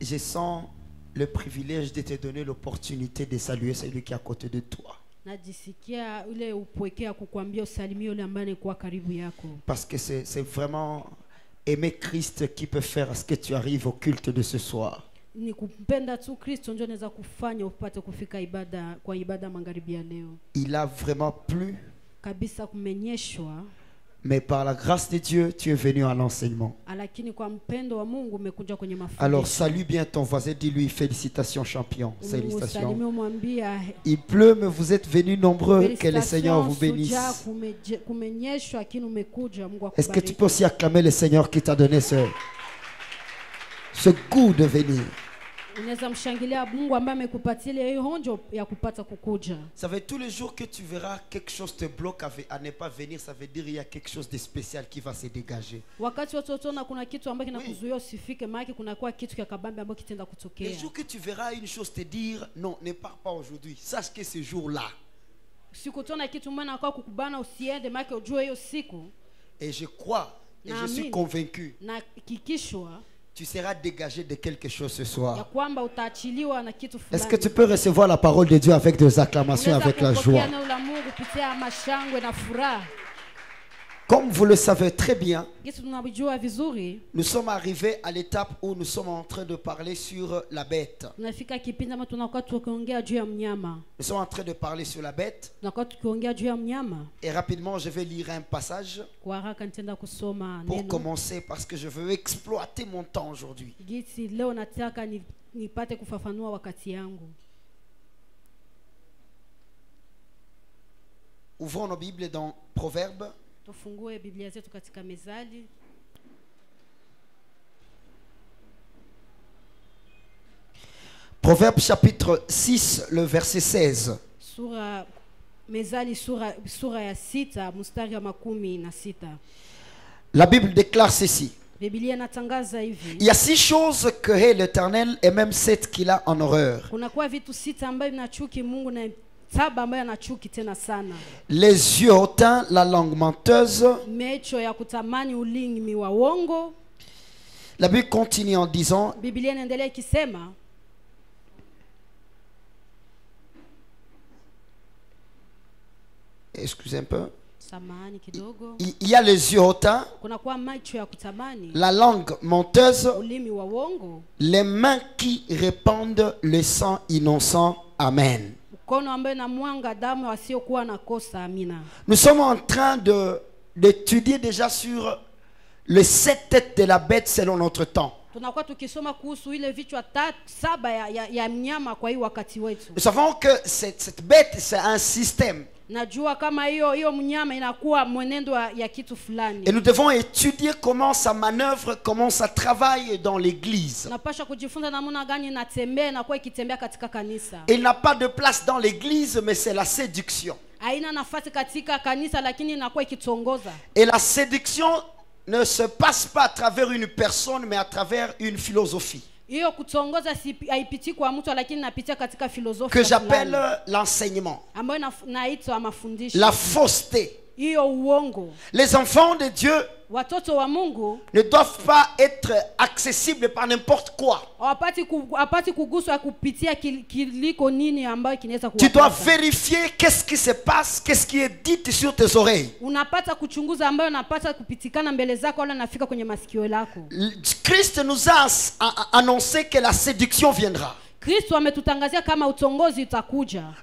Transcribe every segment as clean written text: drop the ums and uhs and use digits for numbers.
Je sens le privilège de te donner l'opportunité de saluer celui qui est à côté de toi. Parce que c'est vraiment aimer Christ qui peut faire ce que tu arrives au culte de ce soir. Il a vraiment plu. Mais par la grâce de Dieu, tu es venu à l'enseignement. Alors salue bien ton voisin, dis-lui félicitations champion. Félicitations. Il pleut, mais vous êtes venus nombreux. Que le Seigneur vous bénisse. Est-ce que tu peux aussi acclamer le Seigneur qui t'a donné ce goût de venir? Ça fait tous les jours que tu verras quelque chose te bloque à ne pas venir, ça veut dire qu'il y a quelque chose de spécial qui va se dégager. Oui. Les jours que tu verras une chose te dire non, ne pars pas aujourd'hui, sache que ce jour-là. Et je crois et je suis convaincu, tu seras dégagé de quelque chose ce soir. Est-ce que tu peux recevoir la parole de Dieu avec des acclamations, avec la joie? Comme vous le savez très bien, nous sommes arrivés à l'étape où nous sommes en train de parler sur la bête. Nous sommes en train de parler sur la bête. Et rapidement, je vais lire un passage pour commencer parce que je veux exploiter mon temps aujourd'hui. Ouvrons nos Bibles dans Proverbes. Proverbe chapitre 6, le verset 16. La Bible déclare ceci. Il y a 6 choses que hait l'Éternel et même 7 qu'il a en horreur. Les yeux hautains, la langue menteuse. La Bible continue en disant, excusez un peu. Il y a les yeux hautains, la langue menteuse, les mains qui répandent le sang innocent. Amen. Nous sommes en train d'étudier déjà sur les 7 têtes de la bête selon notre temps. Nous savons que cette bête, c'est un système. Et nous devons étudier comment ça manœuvre, comment ça travaille dans l'église. Il n'a pas de place dans l'église, mais c'est la séduction. Et la séduction ne se passe pas à travers une personne, mais à travers une philosophie que j'appelle l'enseignement, la fausseté. Les enfants de Dieu ne doivent pas être accessibles par n'importe quoi. Tu dois vérifier qu'est-ce qui se passe, qu'est-ce qui est dit sur tes oreilles. Christ nous a annoncé que la séduction viendra.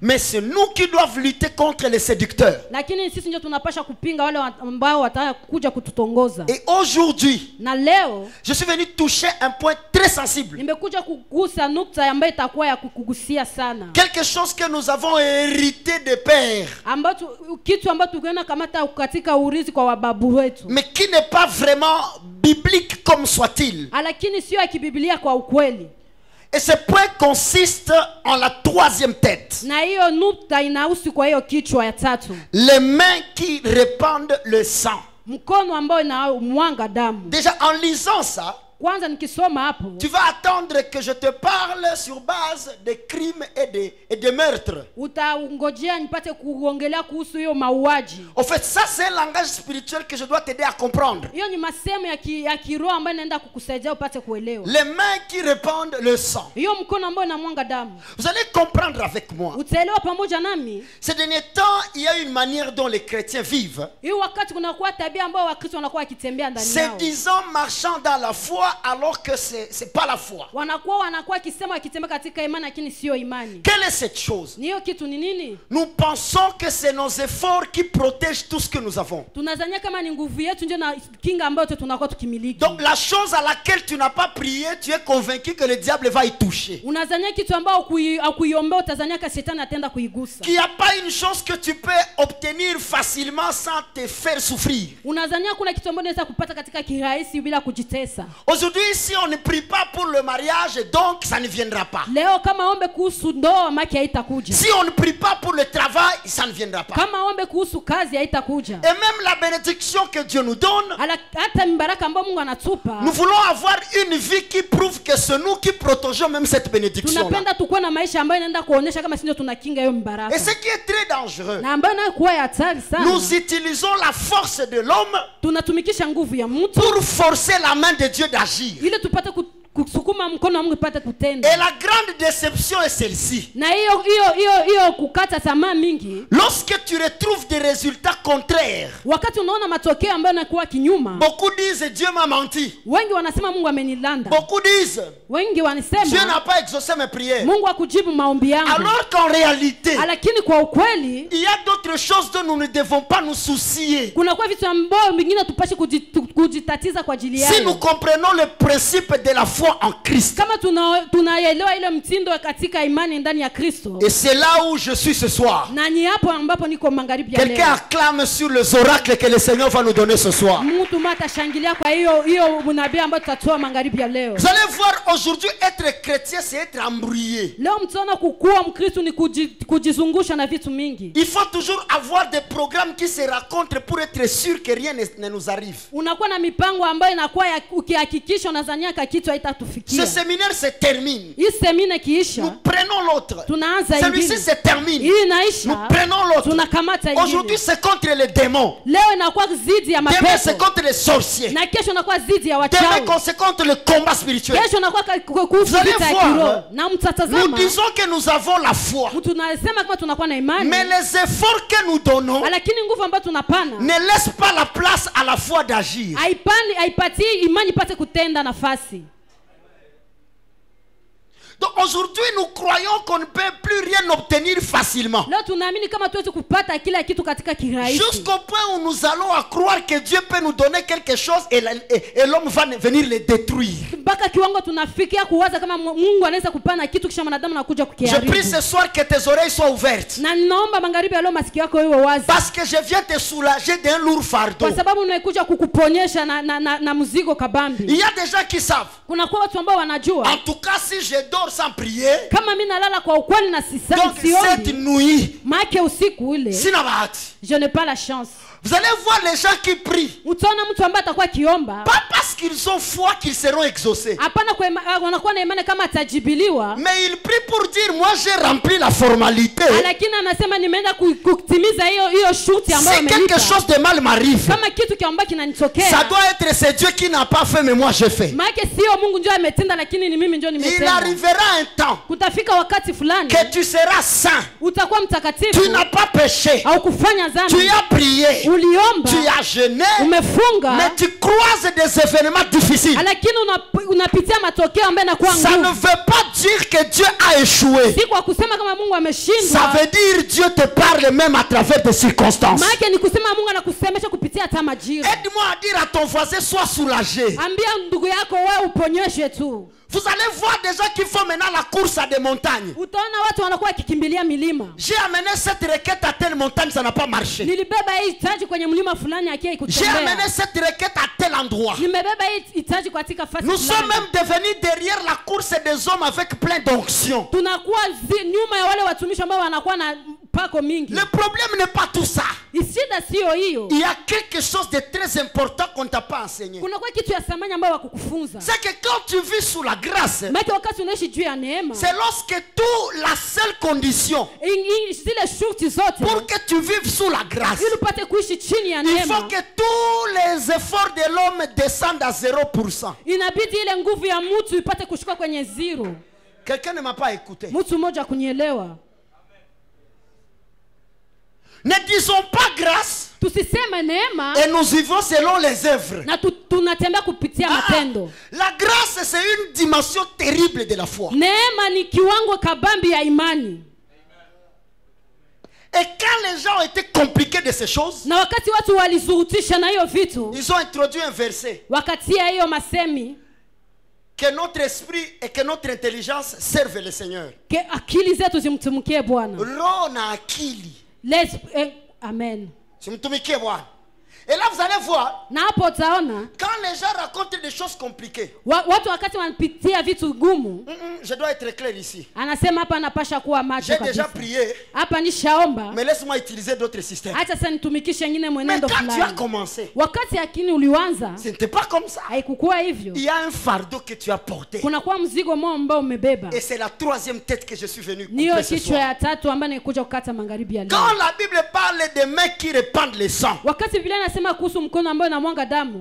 Mais c'est nous qui devons lutter contre les séducteurs. Et aujourd'hui, je suis venu toucher un point très sensible. Quelque chose que nous avons hérité des pères, mais qui n'est pas vraiment biblique comme soit-il. Et ce point consiste en la 3e tête. Les mains qui répandent le sang. Déjà en lisant ça, tu vas attendre que je te parle sur base de crimes et de meurtres. En fait, ça c'est un langage spirituel que je dois t'aider à comprendre. Les mains qui répandent le sang. Vous allez comprendre avec moi. Ces derniers temps, il y a une manière dont les chrétiens vivent. C'est disant marchant dans la foi alors que c'est pas la foi. Quelle est cette chose? Nous pensons que c'est nos efforts qui protègent tout ce que nous avons. Donc la chose à laquelle tu n'as pas prié, tu es convaincu que le diable va y toucher. Qu'il n'y a pas une chose que tu peux obtenir facilement sans te faire souffrir. Aujourd'hui, si on ne prie pas pour le mariage, donc ça ne viendra pas. Si on ne prie pas pour le travail, ça ne viendra pas. Et même la bénédiction que Dieu nous donne, nous voulons avoir une vie qui prouve que c'est nous qui protégeons même cette bénédiction. Et ce qui est très dangereux, nous utilisons la force de l'homme pour forcer la main de Dieu d'agir. Et la grande déception est celle-ci. Lorsque tu retrouves des résultats contraires, beaucoup disent Dieu m'a menti. Beaucoup disent Dieu n'a pas exaucé mes prières. Alors qu'en réalité, il y a d'autres choses dont nous ne devons pas nous soucier. Si nous comprenons le principe de la foi en Christ. Et c'est là où je suis ce soir. Quelqu'un acclame sur les oracles que le Seigneur va nous donner ce soir. Vous allez voir, aujourd'hui être chrétien c'est être embrouillé. Il faut toujours avoir des programmes qui se racontent pour être sûr que rien ne nous arrive. Ce séminaire se termine. Nous prenons l'autre. Celui-ci se termine. Nous prenons l'autre. Aujourd'hui c'est contre les démons. Demain c'est contre les sorciers. Demain c'est contre le combat spirituel. Vous allez voir, nous disons que nous avons la foi. Mais les efforts que nous donnons ne laissent pas la place à la foi d'agir. Donc aujourd'hui nous croyons qu'on ne peut plus rien obtenir facilement. Jusqu'au point où nous allons à croire que Dieu peut nous donner quelque chose et l'homme va venir le détruire. Je prie ce soir que tes oreilles soient ouvertes. Parce que je viens te soulager d'un lourd fardeau. Il y a des gens qui savent. En tout cas si je dors sans prier, donc cette nuit, je n'ai pas la chance. Vous allez voir les gens qui prient. Pas parce qu'ils ont foi qu'ils seront exaucés. Mais ils prient pour dire moi j'ai rempli la formalité. Si quelque chose de mal m'arrive, ça doit être c'est Dieu qui n'a pas fait mais moi j'ai fait. Il arrivera un temps que tu seras saint. Tu n'as pas péché. Tu as prié. Tu as jeûné, mais tu croises des événements difficiles. Ça ne veut pas dire que Dieu a échoué. Ça veut dire Dieu te parle même à travers des circonstances. Aide-moi à dire à ton voisin, sois soulagé. Vous allez voir des gens qui font maintenant la course à des montagnes. J'ai amené cette requête à telle montagne, ça n'a pas marché. J'ai amené cette requête à tel endroit. Nous sommes même devenus derrière la course des hommes avec plein d'onction. Le problème n'est pas tout ça. Il y a quelque chose de très important qu'on ne t'a pas enseigné. C'est que quand tu vis sous la grâce, c'est lorsque la seule condition pour que tu vives sous la grâce, il faut que tous les efforts de l'homme descendent à 0%. Quelqu'un ne m'a pas écouté. Ne disons pas grâce et nous vivons selon les œuvres. La grâce, c'est une dimension terrible de la foi. Et quand les gens ont été compliqués de ces choses, ils ont introduit un verset. Que notre esprit et que notre intelligence servent le Seigneur. Rona akili. Amen. Et là vous allez voir, quand les gens racontent des choses compliquées, je dois être clair ici. J'ai déjà prié, mais laisse-moi utiliser d'autres systèmes. Mais quand tu as commencé, ce n'était pas comme ça. Il y a un fardeau que tu as porté. Et c'est la troisième tête que je suis venu couper ce soir. Quand la Bible parle des mains qui répandent le sang,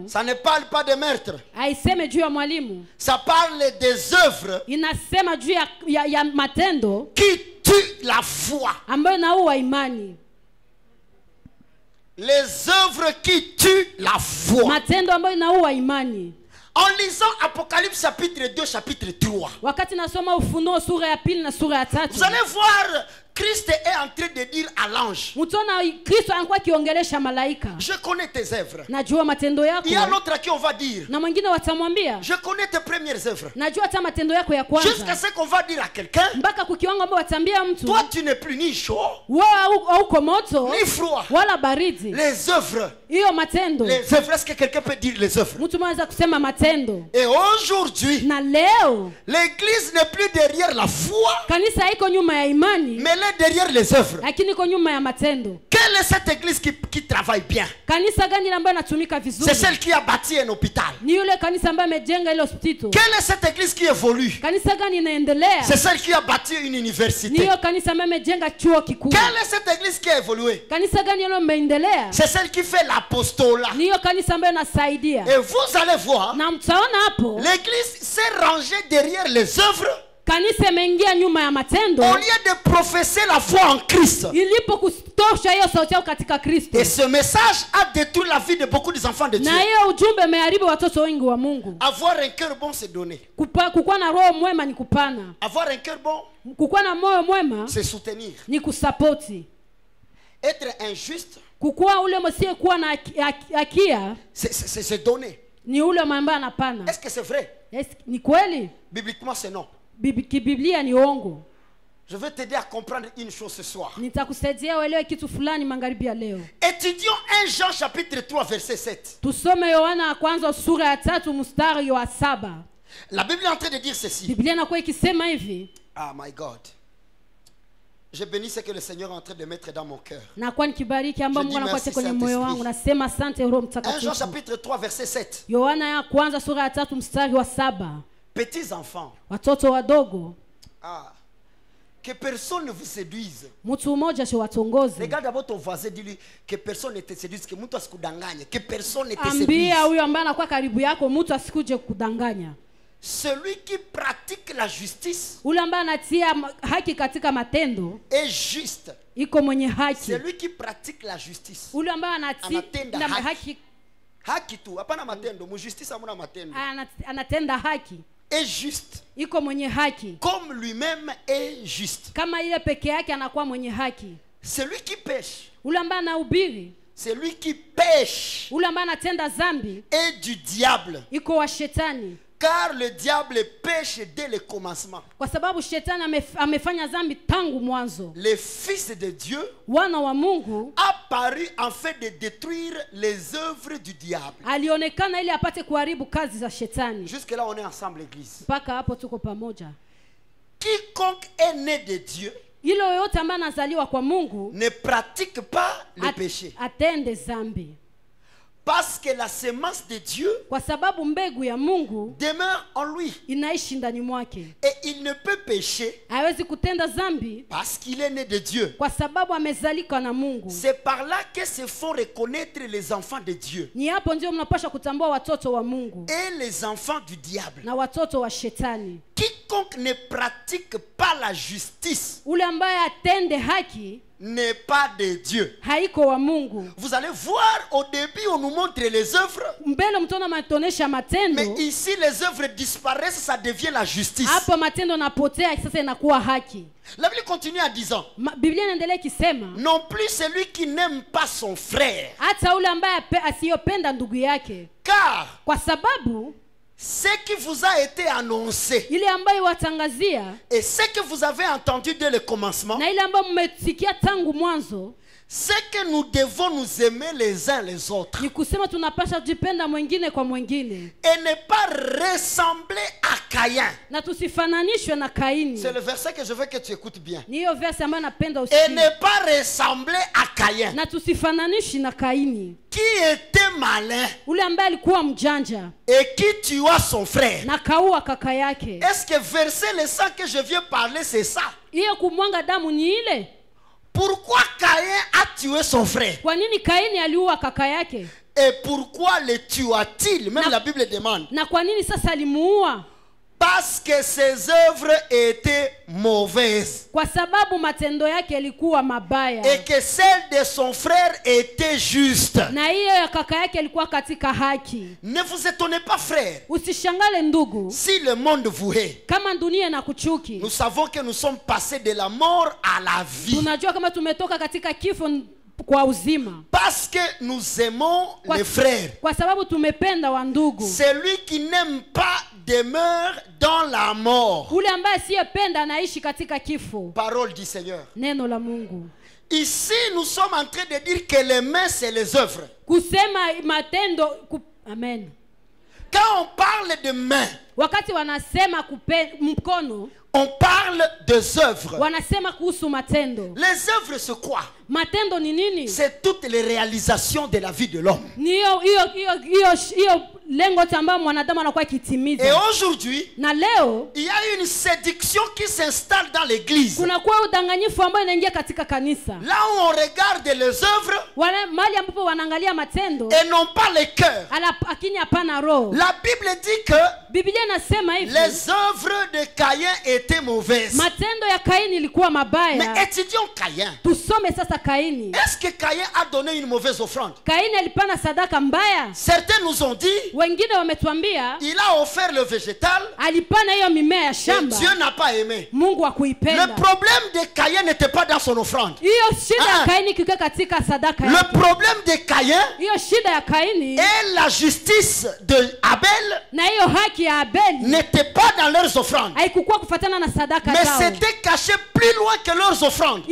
ça ne parle pas de meurtre. Ça parle des œuvres qui tuent la foi. Les œuvres qui tuent la foi. En lisant Apocalypse chapitre 2, chapitre 3, vous allez voir, Christ est en train de dire à l'ange, je connais tes œuvres. Il y a l'autre à qui on va dire, je connais tes premières œuvres. Jusqu'à ce qu'on va dire à quelqu'un, toi tu n'es plus ni chaud ni froid. Les œuvres. Les œuvres, est-ce que quelqu'un peut dire les œuvres? Et aujourd'hui, l'église n'est plus derrière la foi, mais elle est derrière les œuvres. Quelle est cette église qui travaille bien? C'est celle qui a bâti un hôpital. Quelle est cette église qui évolue? C'est celle qui a bâti une université. Quelle est cette église qui a évolué? C'est celle qui fait l'apostolat. Et vous allez voir, l'église s'est rangée derrière les œuvres au lieu de professer la foi en Christ. Et ce message a détruit la vie de beaucoup d'enfants de Dieu. Avoir un cœur bon, c'est donner. Avoir un cœur bon, c'est soutenir. Être injuste, c'est donner. Est-ce que c'est vrai? Bibliquement, c'est non. Je vais t'aider à comprendre une chose ce soir. Étudions 1 Jean chapitre 3 verset 7. La Bible est en train de dire ceci. Ah my God. Je bénis ce que le Seigneur est en train de mettre dans mon cœur. Je dis merci Saint-Esprit. 1 Jean chapitre 3 verset 7. Petits enfants. Que personne ne vous séduise. Regarde d'abord ton voisin, dis-lui que personne ne te séduise, que personne ne te séduise. Celui qui pratique la justice est juste. Celui qui pratique la justice est juste. Comme lui-même est juste. Celui qui pêche, celui qui pêche est du diable. Car le diable pêche dès le commencement. Le Fils de Dieu a paru en fait de détruire les œuvres du diable. Jusque là on est ensemble, l'église. Quiconque est né de Dieu ne pratique pas le péché. Parce que la semence de Dieu demeure en lui. Et il ne peut pécher parce qu'il est né de Dieu. C'est par là que se font reconnaître les enfants de Dieu et les enfants du diable. Quiconque ne pratique pas la justice n'est pas de Dieu. Vous allez voir, au début on nous montre les œuvres, mais ici les œuvres disparaissent, ça devient la justice. La Bible continue en disant, non plus celui qui n'aime pas son frère, car ce qui vous a été annoncé et ce que vous avez entendu dès le commencement, c'est que nous devons nous aimer les uns les autres et ne pas ressembler à Caïn. C'est le verset que je veux que tu écoutes bien. Et ne pas ressembler à Caïn, qui était malin et qui tua son frère. Est-ce que verset le 100 que je viens parler, c'est ça? Pourquoi Caïn a tué son frère? Et pourquoi le tua-t-il? Même la Bible demande. Parce que ses œuvres étaient mauvaises et que celle de son frère était juste. Ne vous étonnez pas, frère, si le monde vous hait. Nous savons que nous sommes passés de la mort à la vie parce que nous aimons les frères. Celui qui n'aime pas demeure dans la mort. Parole du Seigneur. Ici nous sommes en train de dire que les mains c'est les œuvres. Amen. Quand on parle de mains, on parle des œuvres. Les œuvres c'est quoi? C'est toutes les réalisations de la vie de l'homme. Et aujourd'hui, il y a une séduction qui s'installe dans l'église. Là où on regarde les œuvres et non pas les cœurs. La Bible dit que les œuvres de Caïn étaient mauvaises. Mais étudions Caïn. Est-ce que Caïn a donné une mauvaise offrande? Certains nous ont dit il a offert le végétal et Dieu n'a pas aimé. Le problème de Caïn n'était pas dans son offrande. Le problème de Caïn et la justice de Abel n'était pas dans leurs offrandes, mais c'était caché plus loin que leurs offrandes.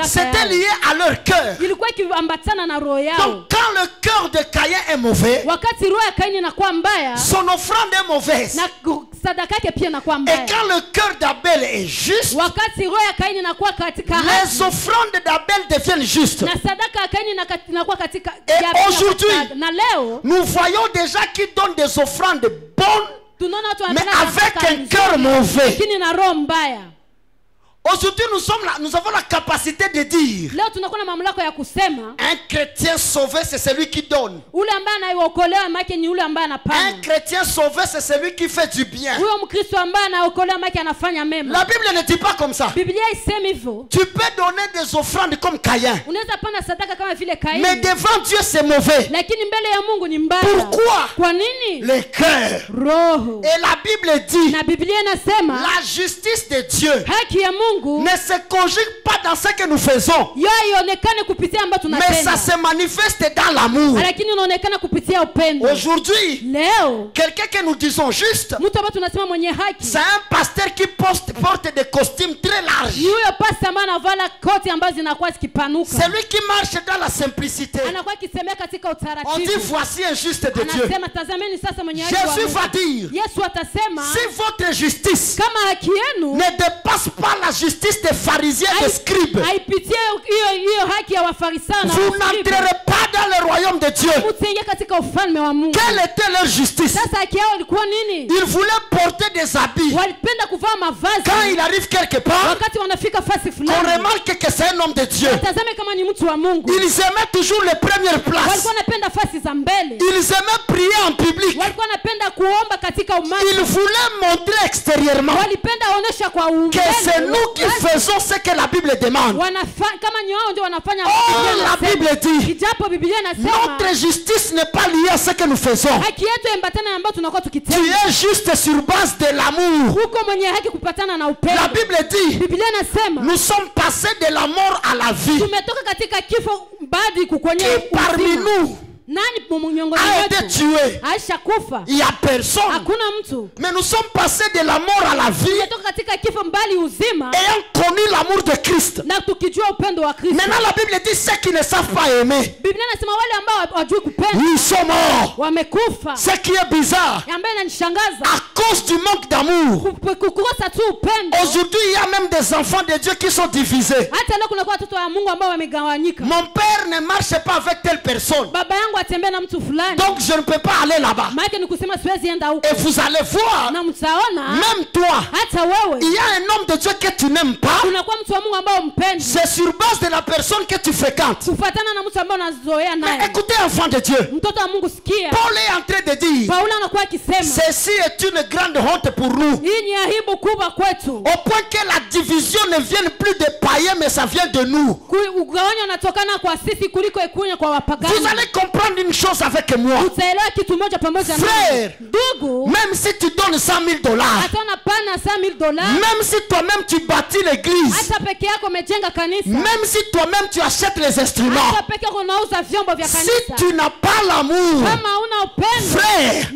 C'était lié à leur cœur. Donc quand le cœur de Caïn est mauvais, son offrande est mauvaise. Et quand le cœur d'Abel est juste, les offrandes d'Abel deviennent justes. Et aujourd'hui, nous voyons déjà qui donnent des offrandes bonnes, mais avec un cœur mauvais. Aujourd'hui, nous avons la capacité de dire un chrétien sauvé, c'est celui qui donne. Un chrétien sauvé, c'est celui qui fait du bien. La Bible ne dit pas comme ça. Tu peux donner des offrandes comme Caïn, mais devant Dieu c'est mauvais. Pourquoi? Le cœur. Et la Bible dit la justice de Dieu ne se conjugue pas dans ce que nous faisons, mais ça se manifeste dans l'amour. Aujourd'hui, quelqu'un que nous disons juste, c'est un pasteur qui porte des costumes très larges. C'est lui qui marche dans la simplicité. On dit voici un juste de Dieu. Jésus va dire, si votre justice ne dépasse pas la justice des pharisiens et des scribes, vous n'entrerez pas dans le royaume de Dieu. Quelle était leur justice? Ils voulaient porter des habits. Quand il arrive quelque part, on remarque que c'est un homme de Dieu. Ils aimaient toujours les premières places. Ils aimaient prier en public. Ils voulaient montrer extérieurement que c'est nous qui faisons ce que la Bible demande. Oh, la Bible dit, notre justice n'est pas liée à ce que nous faisons. Tu es juste sur base de l'amour. La Bible dit, nous sommes passés de la mort à la vie. Qui parmi nous a été tué? Il n'y a personne. Mais nous sommes passés de la mort à la vie, ayant connu l'amour de Christ. Maintenant la Bible dit ceux qui ne savent pas aimer, ils sont morts. Ce qui est bizarre, à cause du manque d'amour, aujourd'hui il y a même des enfants de Dieu qui sont divisés. Mon père ne marche pas avec telle personne, donc je ne peux pas aller là-bas. Et vous allez voir, même toi, il y a un homme de Dieu que tu n'aimes pas. C'est sur base de la personne que tu fréquentes. Mais écoutez, enfant de Dieu, Paul est en train de dire, ceci est une grande honte pour nous, au point que la division ne vienne plus des païens, mais ça vient de nous. Vous allez comprendre une chose avec moi, frère. Même si tu donnes $100,000, même si toi-même tu bâtis l'église, même si toi-même tu achètes les instruments, si tu n'as pas l'amour, frère,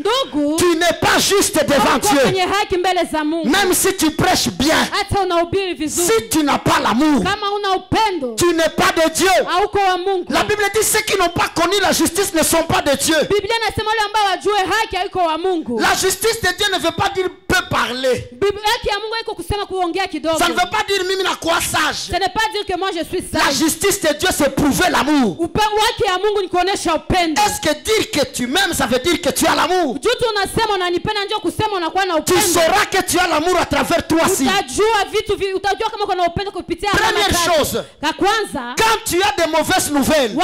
tu n'es pas juste devant Dieu. Même si tu prêches bien, si tu n'as pas l'amour, tu n'es pas de Dieu. La Bible dit ceux qui n'ont pas connu la justice ne sont pas de Dieu. La justice de Dieu ne veut pas dire peut parler. Ça ne veut pas dire mimi na quoi sage. Ce n'est pas dire que moi je suis sage. La justice de Dieu c'est prouver l'amour. Est-ce que dire que tu m'aimes ça veut dire que tu as l'amour? Tu sauras que tu as l'amour à travers toi aussi. Première chose, quand tu as des mauvaises nouvelles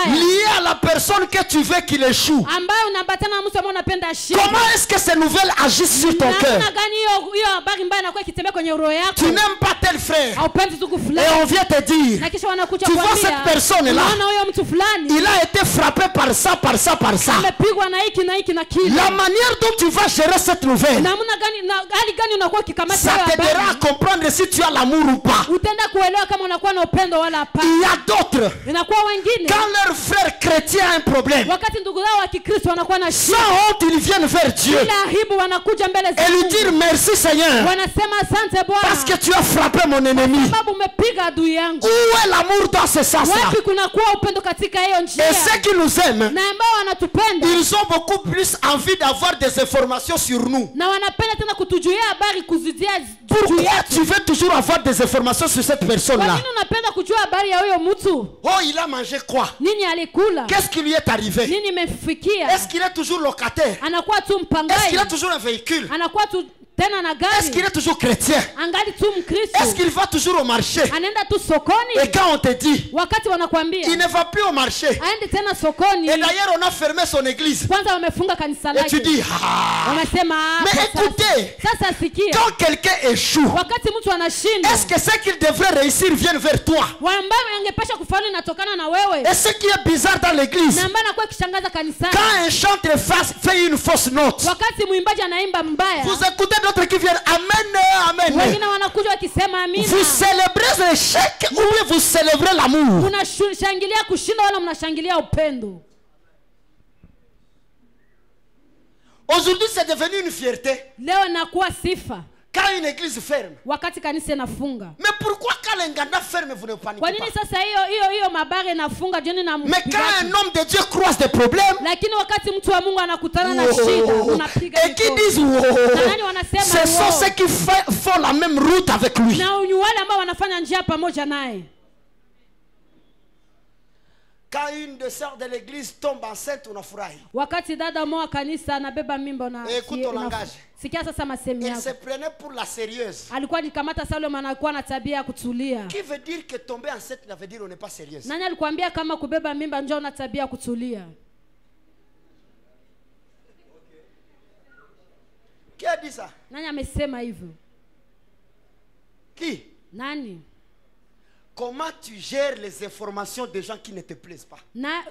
liées à la personne que tu veux qu'il échoue, comment est-ce que ces nouvelles agissent sur ton cœur? Tu n'aimes pas tel frère et on vient te dire, tu vois cette personne là, il a été frappé par ça, par ça, par ça. La manière dont tu vas gérer cette nouvelle, ça t'aidera à comprendre si tu as l'amour ou pas. Il y a d'autres, quand leur frère chrétien a un problème, sans honte ils viennent vers Dieu et lui dire merci Seigneur parce que tu as frappé mon ennemi. Où est l'amour dans ce sens-là? Et ceux qui nous aiment, ils ont beaucoup plus envie d'avoir des informations sur nous. Pourquoi tu veux toujours avoir des informations sur cette personne-là? Oh, il a mangé quoi? Qu'est-ce qui lui est arrivé? Est-ce qu'il est toujours locataire? Est-ce qu'il a toujours un véhicule? Est-ce qu'il est toujours chrétien? Est-ce qu'il va toujours au marché? Et quand on te dit il ne va plus au marché, et d'ailleurs on a fermé son église, et tu dis mais écoutez, quand quelqu'un échoue, est-ce que ceux qui devraient réussir viennent vers toi? Et ce qui est bizarre dans l'église, quand un chanteur fait une fausse note, vous écoutez d'autres qui viennent. Amen, amen. Vous célébrez l'échec ou bien vous célébrez l'amour. Aujourd'hui, c'est devenu une fierté. Quand une église ferme. Mais pourquoi quand l'enganda ferme, vous ne paniquez pas? Mais quand un homme de Dieu croise des problèmes, et qui disent, ce sont ceux qui font la même route avec lui. Quand une des sœurs de l'église tombe enceinte, on a furahi. Écoute ton langage. Elle se prenait pour la sérieuse. Qui veut dire que tomber enceinte, ça veut dire qu'on n'est pas sérieuse. Qui a dit ça? Qui? Comment tu gères les informations des gens qui ne te plaisent pas?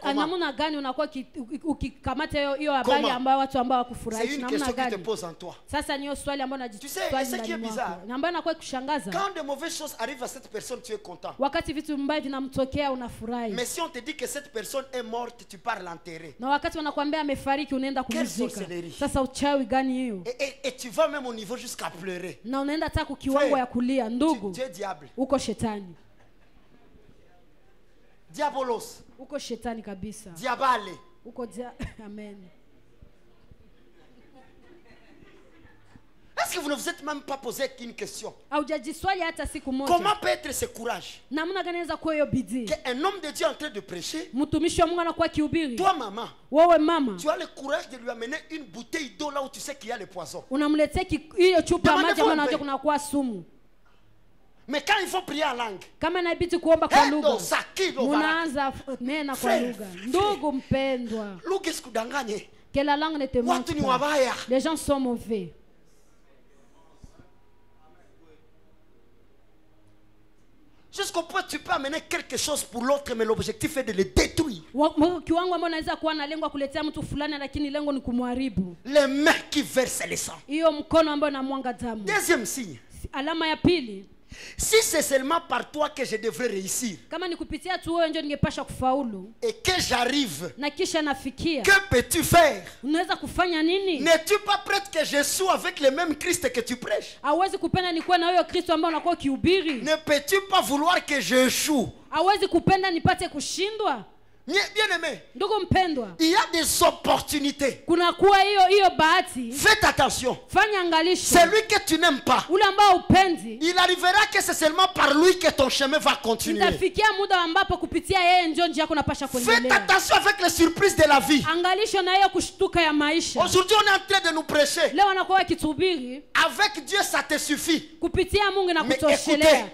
Comment? C'est une question qui te pose en toi. Tu sais, ce qui est bizarre, quand de mauvaises choses arrivent à cette personne, tu es content. Mais si on te dit que cette personne est morte, tu pars l'enterrer. Quelle sorcellerie. Et tu vas même au niveau jusqu'à pleurer. Tu es diable. Diabolos. Uko shetani kabisa. Diabale. Amen. Est-ce que vous ne vous êtes même pas posé une question? Comment peut être ce courage? Qu'un homme de Dieu est en train de prêcher. Toi, maman, tu as le courage de lui amener une bouteille d'eau là où tu sais qu'il y a le poison. Mais quand il faut prier en langue, que la langue ne te manque pas. Les gens sont mauvais. Jusqu'au point tu peux amener quelque chose pour l'autre, mais l'objectif est de le détruire. Les mains qui versent le sang. Deuxième signe. Si c'est seulement par toi que je devrais réussir et que j'arrive, que peux-tu faire? N'es-tu pas prête que je sois avec le même Christ que tu prêches? Ne peux-tu pas vouloir que j'échoue? Bien aimé, il y a des opportunités. Faites attention. Celui que tu n'aimes pas, il arrivera que c'est seulement par lui que ton chemin va continuer. Faites attention avec les surprises de la vie. Aujourd'hui on est en train de nous prêcher. Avec Dieu ça te suffit. Mais écoutez,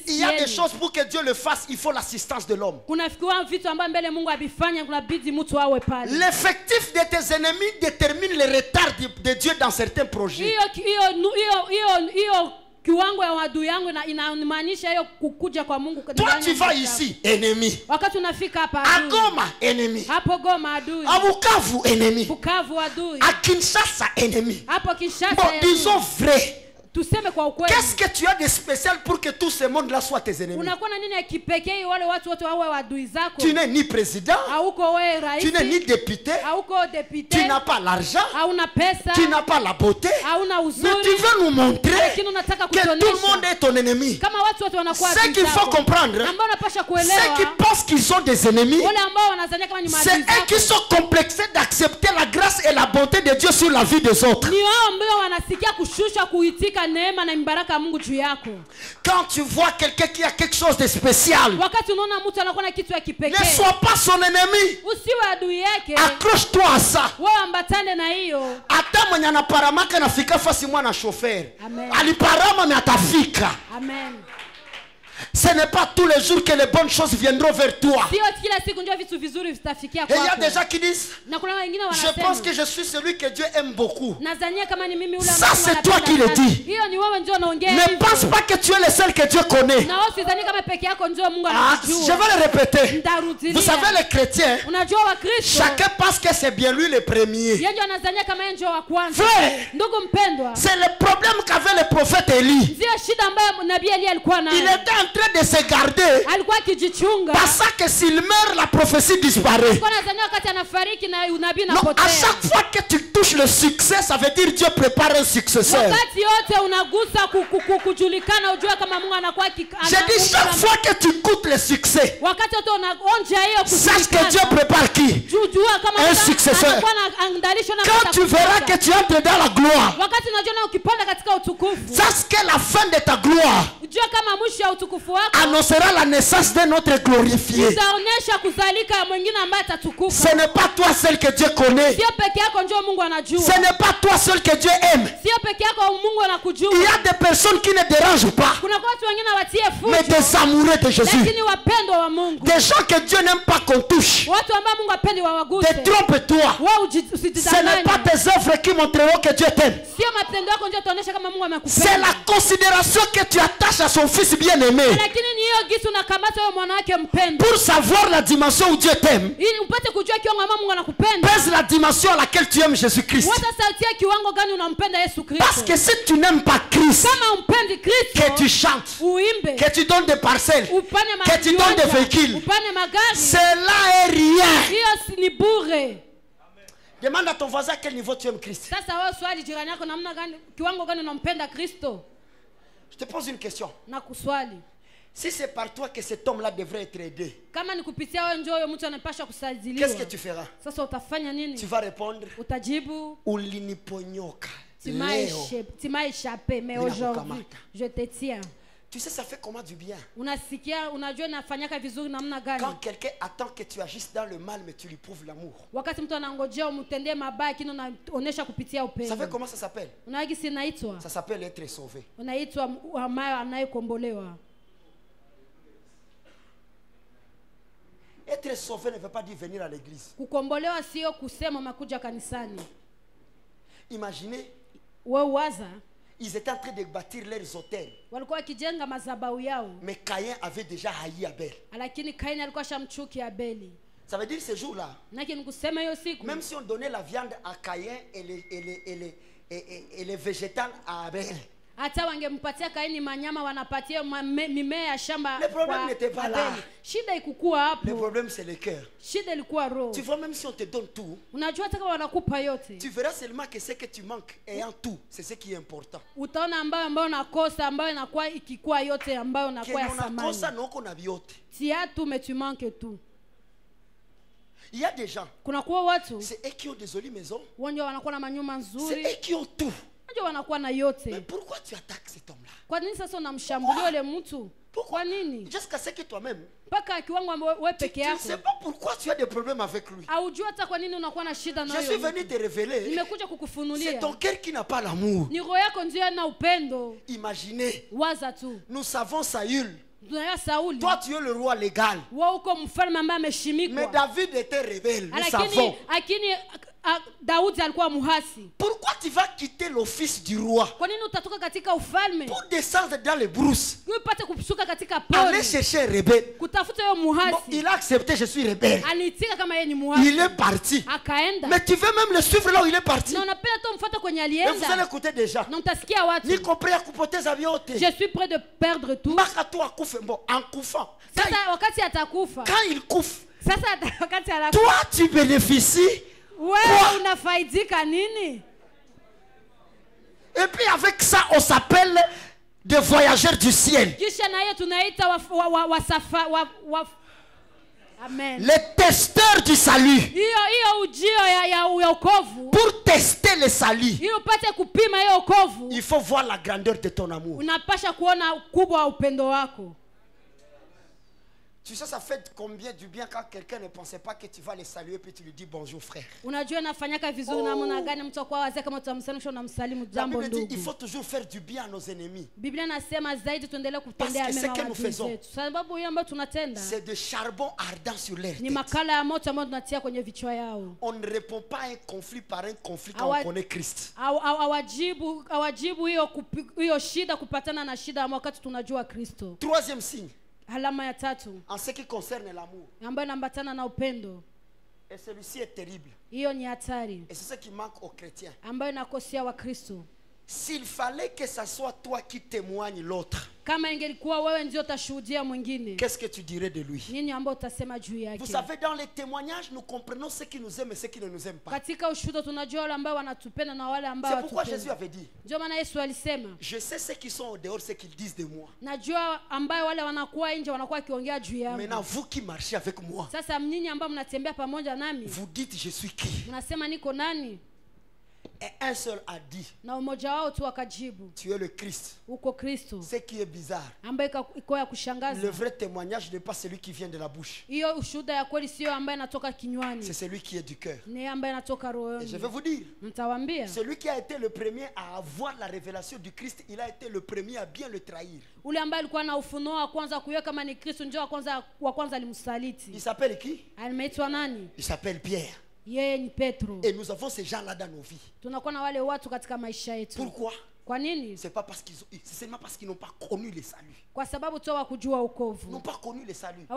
il y a des choses pour que Dieu le fasse, il faut l'assistance de l'homme. L'effectif de tes ennemis détermine le retard de Dieu dans certains projets. Toi tu vas ici, ennemi. À Goma, ennemi. À Bukavu, ennemi. À Kinshasa, ennemi. Bon, disons vrai. Qu'est-ce que tu as de spécial pour que tout ce monde-là soit tes ennemis? Tu n'es ni président, tu n'es ni député, tu n'as pas l'argent, tu n'as pas la beauté, mais tu veux nous montrer que tout le monde est ton ennemi. Ce qu'il faut comprendre, ceux qui pensent qu'ils sont des ennemis, c'est eux qui sont complexés d'accepter la grâce et la bonté de Dieu sur la vie des autres. Quand tu vois quelqu'un qui a quelque chose de spécial, ne sois pas son ennemi. Accroche-toi à ça. Ata mwenye anaparamaka nafika fasi mwana chauffeur. Aliparama me atafika. Ce n'est pas tous les jours que les bonnes choses viendront vers toi. Et il y a des gens qui disent, je pense que je suis celui que Dieu aime beaucoup. Ça, c'est toi qui le dis. Ne pense pas que tu es le seul que Dieu connaît. Je vais le répéter. Vous savez, les chrétiens, chacun pense que c'est bien lui le premier. Frère, c'est le problème qu'avait le prophète Élie. Il était en train de se garder, parce que s'il meurt, la prophétie disparaît. Donc à chaque fois que tu touches le succès, ça veut dire Dieu prépare un successeur. J'ai dit chaque fois que tu goûtes le succès, sache que Dieu prépare qui? Un successeur. Quand tu verras que tu entres dans la gloire, sache que la fin de ta gloire annoncera la naissance d'un autre glorifié. Ce n'est pas toi seul que Dieu connaît. Ce n'est pas toi seul que Dieu aime. Il y a des personnes qui ne dérangent pas, mais des amoureux de Jésus. Des gens que Dieu n'aime pas qu'on touche. Détrompe-toi. Ce n'est pas tes œuvres qui montreront que Dieu t'aime. C'est la considération que tu attaches à son fils bien-aimé. Pour savoir la dimension où Dieu t'aime, pèse la dimension à laquelle tu aimes Jésus-Christ. Parce que si tu n'aimes pas Christ, que tu chantes, que tu donnes des parcelles, que tu donnes des véhicules, cela est rien. Demande à ton voisin à quel niveau tu aimes Christ. Je te pose une question. Si c'est par toi que cet homme-là devrait être aidé, qu'est-ce que tu feras? Tu vas répondre, tu m'as échappé, mais aujourd'hui, je te tiens. Tu sais, ça fait comment du bien. Quand quelqu'un attend que tu agisses dans le mal, mais tu lui prouves l'amour. Ça fait comment ça s'appelle? Ça s'appelle être sauvé. Être sauvé ne veut pas dire venir à l'église. Imaginez, ils étaient en train de bâtir leurs hôtels. Mais Caïn avait déjà haï Abel. Ça veut dire ce jour-là, même si on donnait la viande à Caïn et les végétales à Abel, le problème n'était pas là. Le problème c'est le cœur. Tu vois, même si on te donne tout, tu verras seulement que ce que tu manques ayant tout, c'est ce qui est important. Il y a des gens, c'est eux qui ont des jolies maisons, c'est eux qui ont tout. Mais pourquoi tu attaques cet homme-là? Pourquoi? Jusqu'à ce que toi-même, tu ne sais pas pourquoi tu as des problèmes avec lui. Je suis venu te révéler, c'est ton cœur qui n'a pas l'amour. Imaginez, nous savons Saül. Toi tu es le roi légal, mais David était rebelle. Nous savons. Pourquoi tu vas quitter l'office du roi pour descendre dans les brousses, aller chercher un rebelle? Bon, il a accepté, je suis rebelle. Il est parti. Mais tu veux même le suivre là où il est parti? Mais vous allez écouter déjà. Je suis prêt de perdre tout. Quand il couffe, toi tu bénéficies. Et puis avec ça on s'appelle des voyageurs du ciel. Amen. Les testeurs du salut. Pour tester le salut, il faut voir la grandeur de ton amour. Tu sais, ça fait combien du bien quand quelqu'un ne pensait pas que tu vas les saluer puis tu lui dis bonjour frère. La Bible dit il faut toujours faire du bien à nos ennemis. Parce que ce que nous faisons, c'est de charbon ardent sur l'air. On ne répond pas à un conflit par un conflit quand on connaît Christ. Troisième signe. En ce qui concerne l'amour. Et celui-ci est terrible. Et c'est ce qui manque aux chrétiens. S'il fallait que ce soit toi qui témoigne l'autre, qu'est-ce que tu dirais de lui? Vous savez, dans les témoignages, nous comprenons ceux qui nous aiment et ceux qui ne nous aiment pas. C'est pourquoi Jésus avait dit, je sais ceux qui sont au dehors, ce qu'ils disent de moi. Maintenant, vous qui marchez avec moi, vous dites je suis qui? Et un seul a dit, tu es le Christ. Ce qui est bizarre, le vrai témoignage n'est pas celui qui vient de la bouche. C'est celui qui est du cœur. Et je vais vous dire, celui qui a été le premier à avoir la révélation du Christ, il a été le premier à bien le trahir. Il s'appelle qui? Il s'appelle Pierre. Et nous avons ces gens-là dans nos vies. Pourquoi? C'est pas parce qu'ils c'est seulement parce qu'ils n'ont pas connu le salut. Ils n'ont pas connu le salut.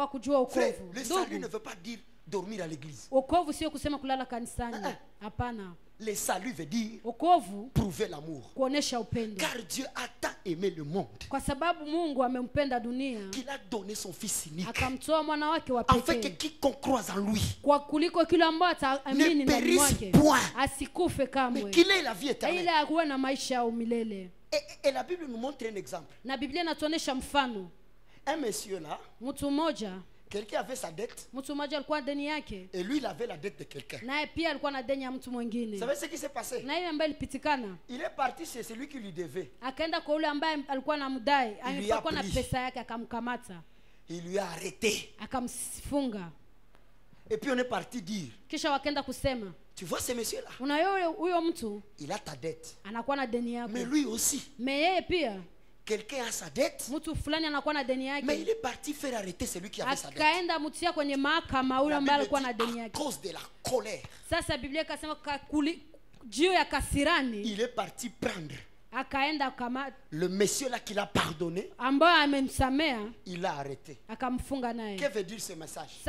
Frère, le salut ne veut pas dire dormir à l'église. Le salut veut dire prouver l'amour. Car Dieu a tant aimé le monde qu'il a donné son fils unique, afin que quiconque croise en lui ne périsse point, mais qu'il ait la vie éternelle. Et la Bible nous montre un exemple. Un monsieur là, quelqu'un avait sa dette, et lui il avait la dette de quelqu'un. Vous savez ce qui s'est passé? Il est parti chez celui qui lui devait. Il lui a arrêté. Et puis on est parti dire, tu vois ce monsieur là, il a ta dette, mais lui aussi. Quelqu'un a sa dette, mais il est parti faire arrêter celui qui avait sa dette. La Bible dit, à cause de la colère, il est parti prendre le monsieur là qui l'a pardonné, il l'a arrêté. Que veut dire ce message?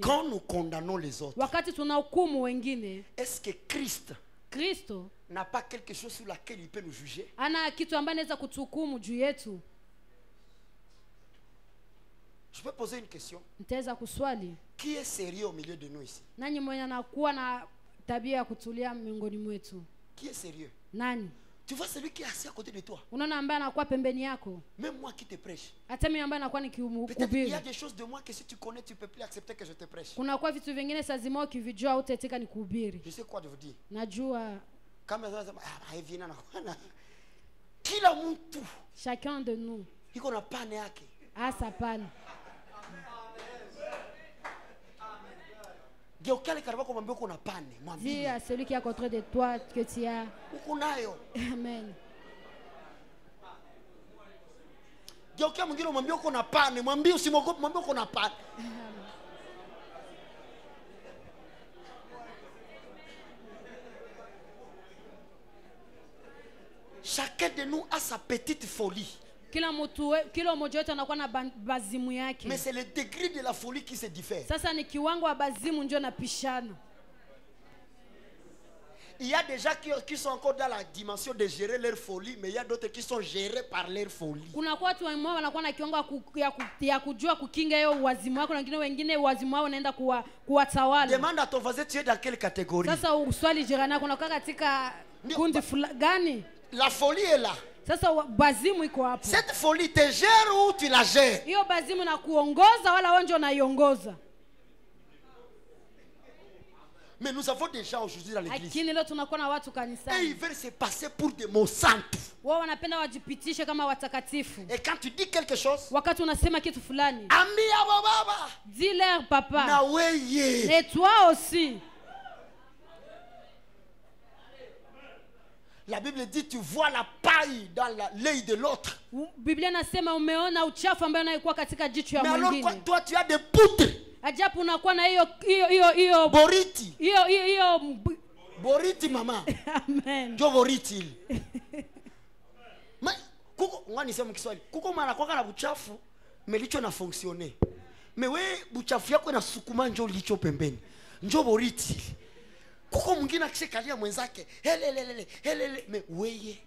Quand nous condamnons les autres, est-ce que Christ n'a pas quelque chose sur laquelle il peut nous juger? Je peux poser une question. Qui est sérieux au milieu de nous ici? Qui est sérieux? Tu vois celui qui est assis à côté de toi. Même moi qui te prêche. Peut-être qu'il y a des choses de moi que si tu connais, tu ne peux plus accepter que je te prêche. Je sais quoi de vous dire. Chacun de nous a sa panne. Dis à celui qui est à côté de toi que tu as. Amen. Chacun de nous a sa petite folie. Mais c'est le degré de la folie qui se diffère. Il y a des gens qui sont encore dans la dimension de gérer leur folie, mais il y a d'autres qui sont gérés par leur folie. Demande à ton voisin, tu es dans quelle catégorie? La folie est là. Cette folie te gère ou tu la gères? Mais nous avons des gens aujourd'hui dans l'église. Lakini leo tunakuwa na watu kanisani. Et ils veulent se passer pour des monsanto. Wao wanapenda wajipitishe kama watakatifu. Et quand tu dis quelque chose, wakati unasema kitu fulani, ambia baba, dis-leur papa. Na weye. Et toi aussi. La Bible dit tu vois la paille dans l'œil de l'autre. Biblia inasema umeona uchafu ambao unaikuwa katika jicho ya mwingine. Mais alors toi tu as des poutres. Ajabu unakuwa na hiyo boriti. Hiyo boriti mama. Amen. Jo boriti. Mais kuko ngani sema Kiswahili. Kuko mara kwa kana buchafu melicho na fonctionner. Mais we buchafu yako inasukuma njoo licho pembeni. Njoo boriti. Kuko mwingine akishikalia mwenzake helele mais weye.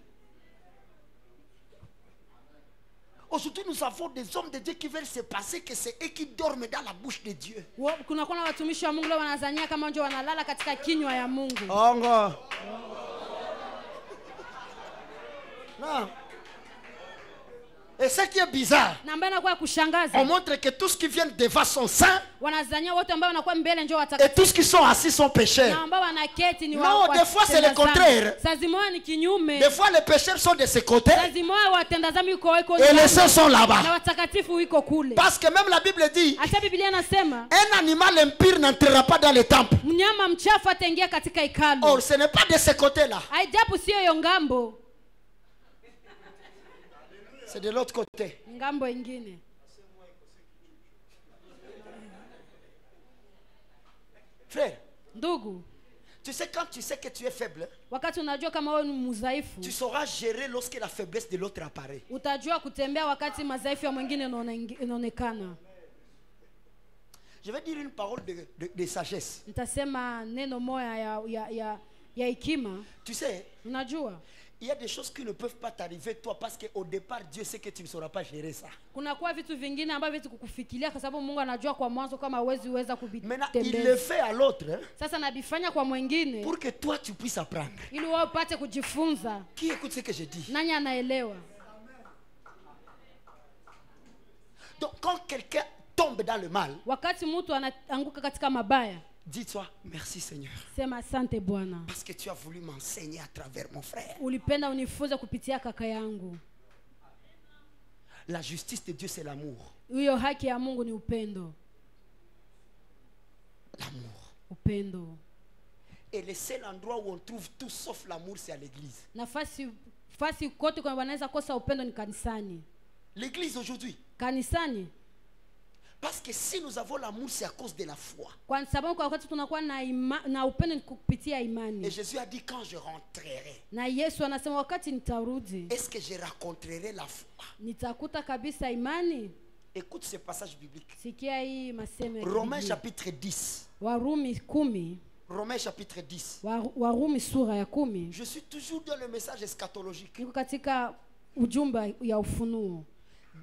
Aujourd'hui nous avons des hommes de Dieu qui veulent se passer que c'est eux qui dorment dans la bouche de Dieu. Kuna watumishi wa Mungu leo wanazania kama ndio wanalala katika kinywa ya Mungu. Ongo. Non. Et ce qui est bizarre, on montre que tous qui viennent devant sont saints et tous qui sont assis sont pécheurs. Non, des fois c'est le contraire. Des fois les pécheurs sont de ce côté et les saints sont là-bas. Parce que même la Bible dit un animal impur n'entrera pas dans le temple. Or ce n'est pas de ce côté-là. C'est de l'autre côté. Ngambo ingine. Frère, ndugu, tu sais quand tu sais que tu es faible, wakati unajua kama wewe ni mdhaifu, tu sauras gérer lorsque la faiblesse de l'autre apparaît. Utajua kutembea wakati madhaifu ya mwingine inaonekana. Je vais dire une parole de sagesse. Nitasema neno moja ya hekima. Tu sais, unajua il y a des choses qui ne peuvent pas t'arriver toi parce qu'au départ Dieu sait que tu ne sauras pas gérer ça. Kuna kwa vitu vingine ambavyo vitakufikiria kwa sababu Mungu anajua kwa mwanzo kama uweza kubitembea. Maintenant il le fait à l'autre. Sasa nabifanya kwa mwingine pour que toi tu puisses apprendre. Ili wewe upate kujifunza. Qui écoute ce que je dis? Nani anaelewa? Donc quand quelqu'un tombe dans le mal, wakati mtu anaanguka katika mabaya, dis-toi merci Seigneur. Sema asante Bwana. Parce que tu as voulu m'enseigner à travers mon frère. Ulipenda unifunze kupitia kaka yangu. La justice de Dieu c'est l'amour. Hiyo haki ya Mungu ni upendo. L'amour. Upendo. Et le seul endroit où on trouve tout sauf l'amour c'est à l'église. Nafasi kote kwa wanaweza kosa upendo ni kanisani. L'église aujourd'hui. Kanisani. Parce que si nous avons l'amour, c'est à cause de la foi. Et Jésus a dit quand je rentrerai, est-ce que je rencontrerai la foi? Écoute ce passage biblique. Romains chapitre 10. Romains chapitre 10. Je suis toujours dans le message eschatologique.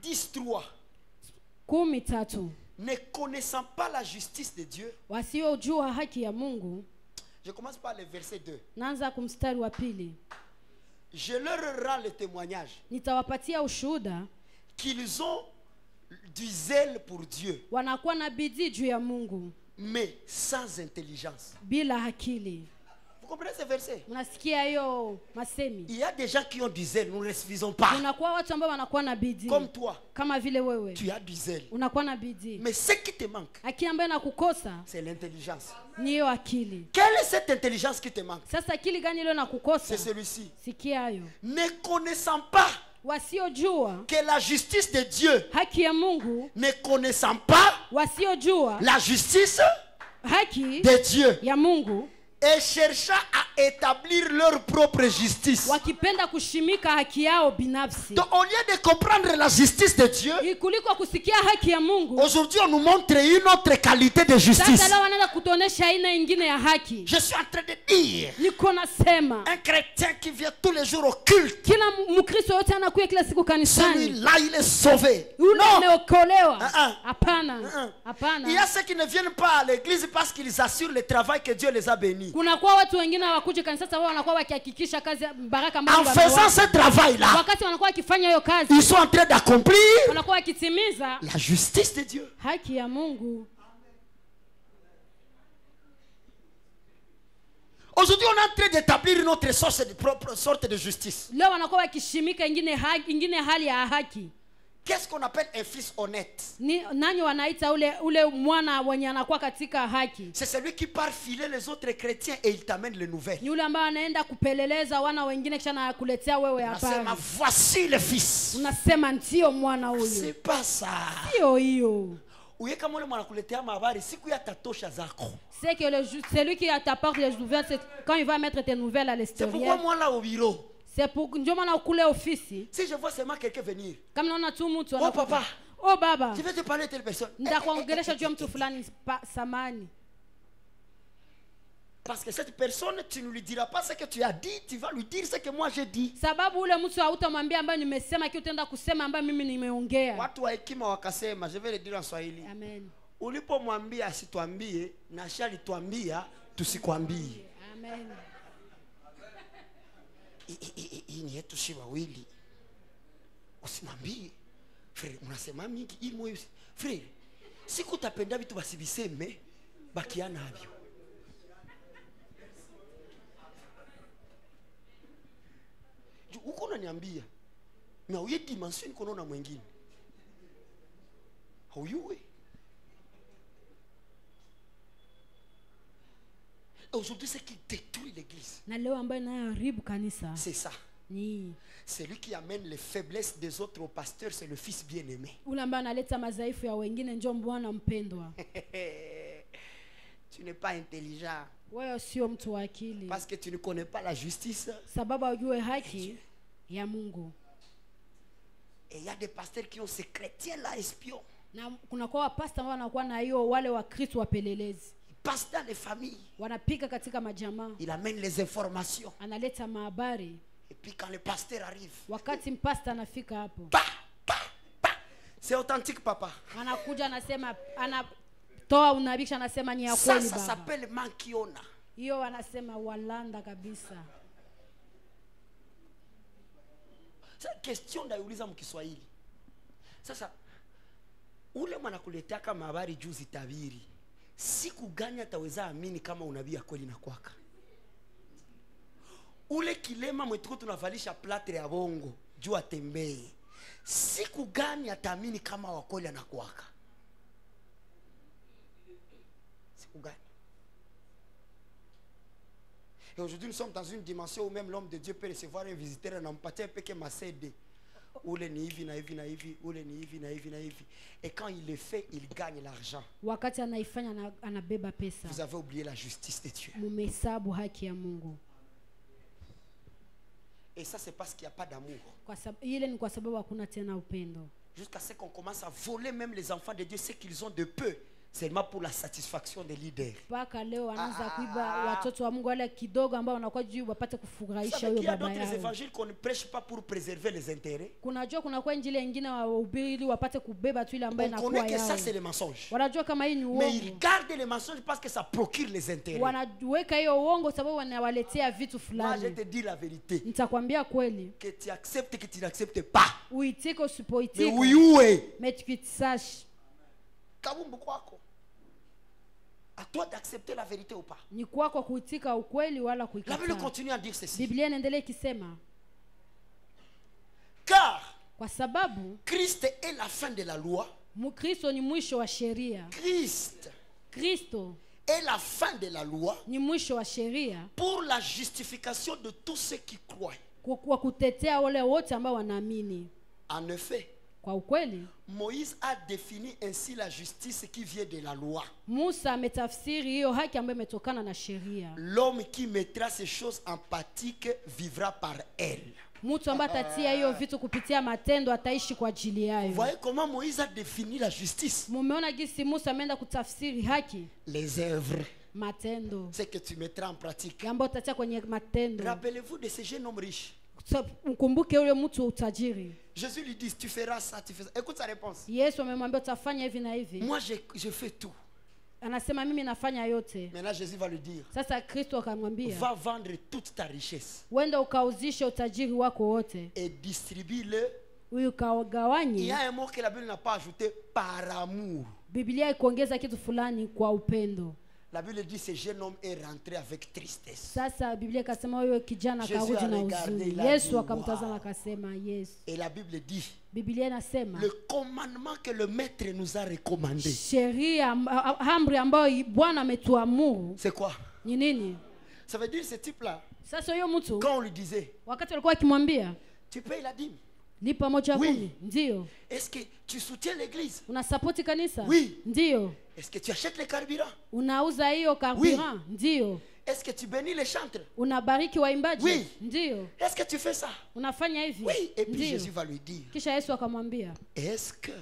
10:3. Ne connaissant pas la justice de Dieu. Je commence par le verset 2. Je leur rends le témoignage qu'ils ont du zèle pour Dieu, mais sans intelligence. Vous comprenez ce verset? Il y a des gens qui ont du zèle, nous ne les suffisons pas. Comme toi, tu as du zèle. Mais ce qui te manque, c'est l'intelligence. Quelle est cette intelligence qui te manque? C'est celui-ci. Ne connaissant pas que la justice de Dieu, ne connaissant pas la justice de Dieu, et cherchant à établir leur propre justice. Donc au lieu de comprendre la justice de Dieu, aujourd'hui on nous montre une autre qualité de justice. Je suis en train de dire, un chrétien qui vient tous les jours au culte, celui-là il est sauvé. Non. Il y a ceux qui ne viennent pas à l'église parce qu'ils assurent le travail que Dieu les a bénis. En faisant ce travail-là, ils sont en train d'accomplir la justice de Dieu. Aujourd'hui, on est en train d'établir une autre propre sorte de justice. Qu'est-ce qu'on appelle un fils honnête? C'est celui qui part filer les autres chrétiens et il t'amène les nouvelles. Voici le fils. C'est pas ça. C'est que celui qui t'apporte les nouvelles, c'est quand il va mettre tes nouvelles à l'extérieur. C'est pourquoi moi là au bureau, c'est pour que je office. si je vois seulement quelqu'un venir, oh papa, oh baba, je vais te parler de telle personne. Parce que cette personne, tu ne lui diras pas ce que tu as dit, tu vas lui dire ce que moi j'ai dit. Watu wa hekima wakasema, je vais le dire en Swahili. Amen. Ulipomwambia asituambie, na alituambia tusikwambie. Amen. Hii ni yetu si wawili. Usimwambie. Frère, unasema mingi hii moyo. Frère, siku utapenda vitu basibiseme, bakiana havyo. Uko unaniambia na uye dimension kono na mwingine. Hauyue. Aujourd'hui, c'est qui détruit l'église. C'est ça. Celui qui amène les faiblesses des autres au pasteur, c'est le fils bien-aimé. Tu n'es pas intelligent. Parce que tu ne connais pas la justice. Et il y a des pasteurs qui ont ces chrétiens-là espions. Ils passent dans les familles. Il amène les informations. Et puis quand le pasteur arrive, c'est authentique, papa. Ça s'appelle mankiona. C'est question d'ayuliza mkiswahili. Sasa ule mwanakuletea kama habari juzi tabiri. Siku gani ataweza amini kama unabii kweli na kwaka? Ule kilema mwetuko tunavalisha platre ya bongo juu atembee. Siku gani ataamini kama wakweli anakwaka? Siku gani? Et aujourd'hui nous sommes dans une dimension où même l'homme de Dieu peut recevoir un visiteur et n'empathie un peu que ma CD. Ule ni hivi na hivi na hivi, ule ni hivi na hivi na hivi. Et quand il le fait, il gagne l'argent. Vous avez oublié la justice de Dieu. Et ça c'est parce qu'il n'y a pas d'amour. Jusqu'à ce qu'on commence à voler même les enfants de Dieu, ce qu'ils ont de peu. Seulement pour la satisfaction des leaders. Il y a d'autres évangiles qu'on ne prêche pas pour préserver les intérêts. On connaît que ça c'est le mensonge. Mais ils gardent les mensonges parce que ça procure les intérêts. Moi je te dis la vérité. Que tu acceptes, que tu n'acceptes pas. Mais oui. À toi d'accepter la vérité ou pas. La Bible continue à dire ceci. Car Christ est la fin de la loi. Christ est la fin de la loi pour la justification de tous ceux qui croient. En effet, Moïse a défini ainsi la justice qui vient de la loi. L'homme qui mettra ces choses en pratique vivra par elle. Vous voyez comment Moïse a défini la justice? Les œuvres. C'est que tu mettras en pratique. Rappelez-vous de ce jeune homme riche. Jésus lui dit, tu feras ça, tu fais ça. Écoute sa réponse. Moi je fais tout. Maintenant Jésus va lui dire, va vendre toute ta richesse et distribue-le. Il y a un mot que la Bible n'a pas ajouté, par amour. La Bible dit ce jeune homme est rentré avec tristesse. Sasa Biblia ikasema huyo kijana karudi na huzuni. Yesu akamtazama akasema Yesu. Et la Bible dit, Biblia inasema le commandement que le maître nous a recommandé. Sheria amri ambayo Bwana ametuamuru. C'est quoi? Ni nini? Ça veut dire ce type là. Sasa huyo mtu quand on lui disait, wakati alikuwa akimwambia tu payes la dîme. Lipa moja kumi. Ndio. Est-ce que tu soutiens l'église? Unasapoti kanisa? Oui. Ndio. Est-ce que tu achètes les carburants? Unauza hiyo carburant? Oui. Ndio. Est-ce que tu bénis les chantres? Unabariki waimbaji? Oui. Ndio. Est-ce que tu fais ça? Unafanya hivi? Oui. Et puis Jésus va lui dire, kisha Yesu akamwambia, est-ce que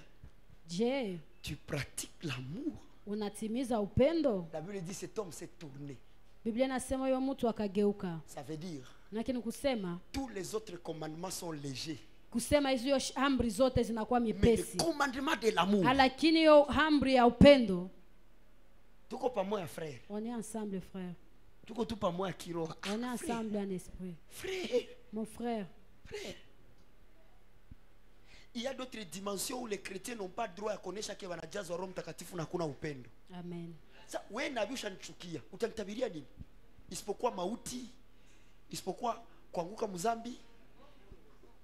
tu pratiques l'amour? Unatimiza upendo? La Bible dit cet homme s'est tourné. Biblia inasema huyo mtu akageuka. Ça veut dire, lakini kusema tous les autres commandements sont légers. Kusema hizo amri zote zinakuwa mepesi. Mais le commandement de l'amour. Lakini hiyo amri ya upendo. Tuko pamoja frère. On est ensemble frère. Tuko tu pamoja kiroho. On est ensemble en esprit. Frère. Mon frère. Frère. Il y a d'autres dimensions où les chrétiens n'ont pas droit à connaître que wanajazwa Roho Mtakatifu na kuna upendo. Amen. Sasa wewe nabii ushanichukia, utanitabiria nini? Isipokuwa mauti, isipokuwa kuanguka mzambi.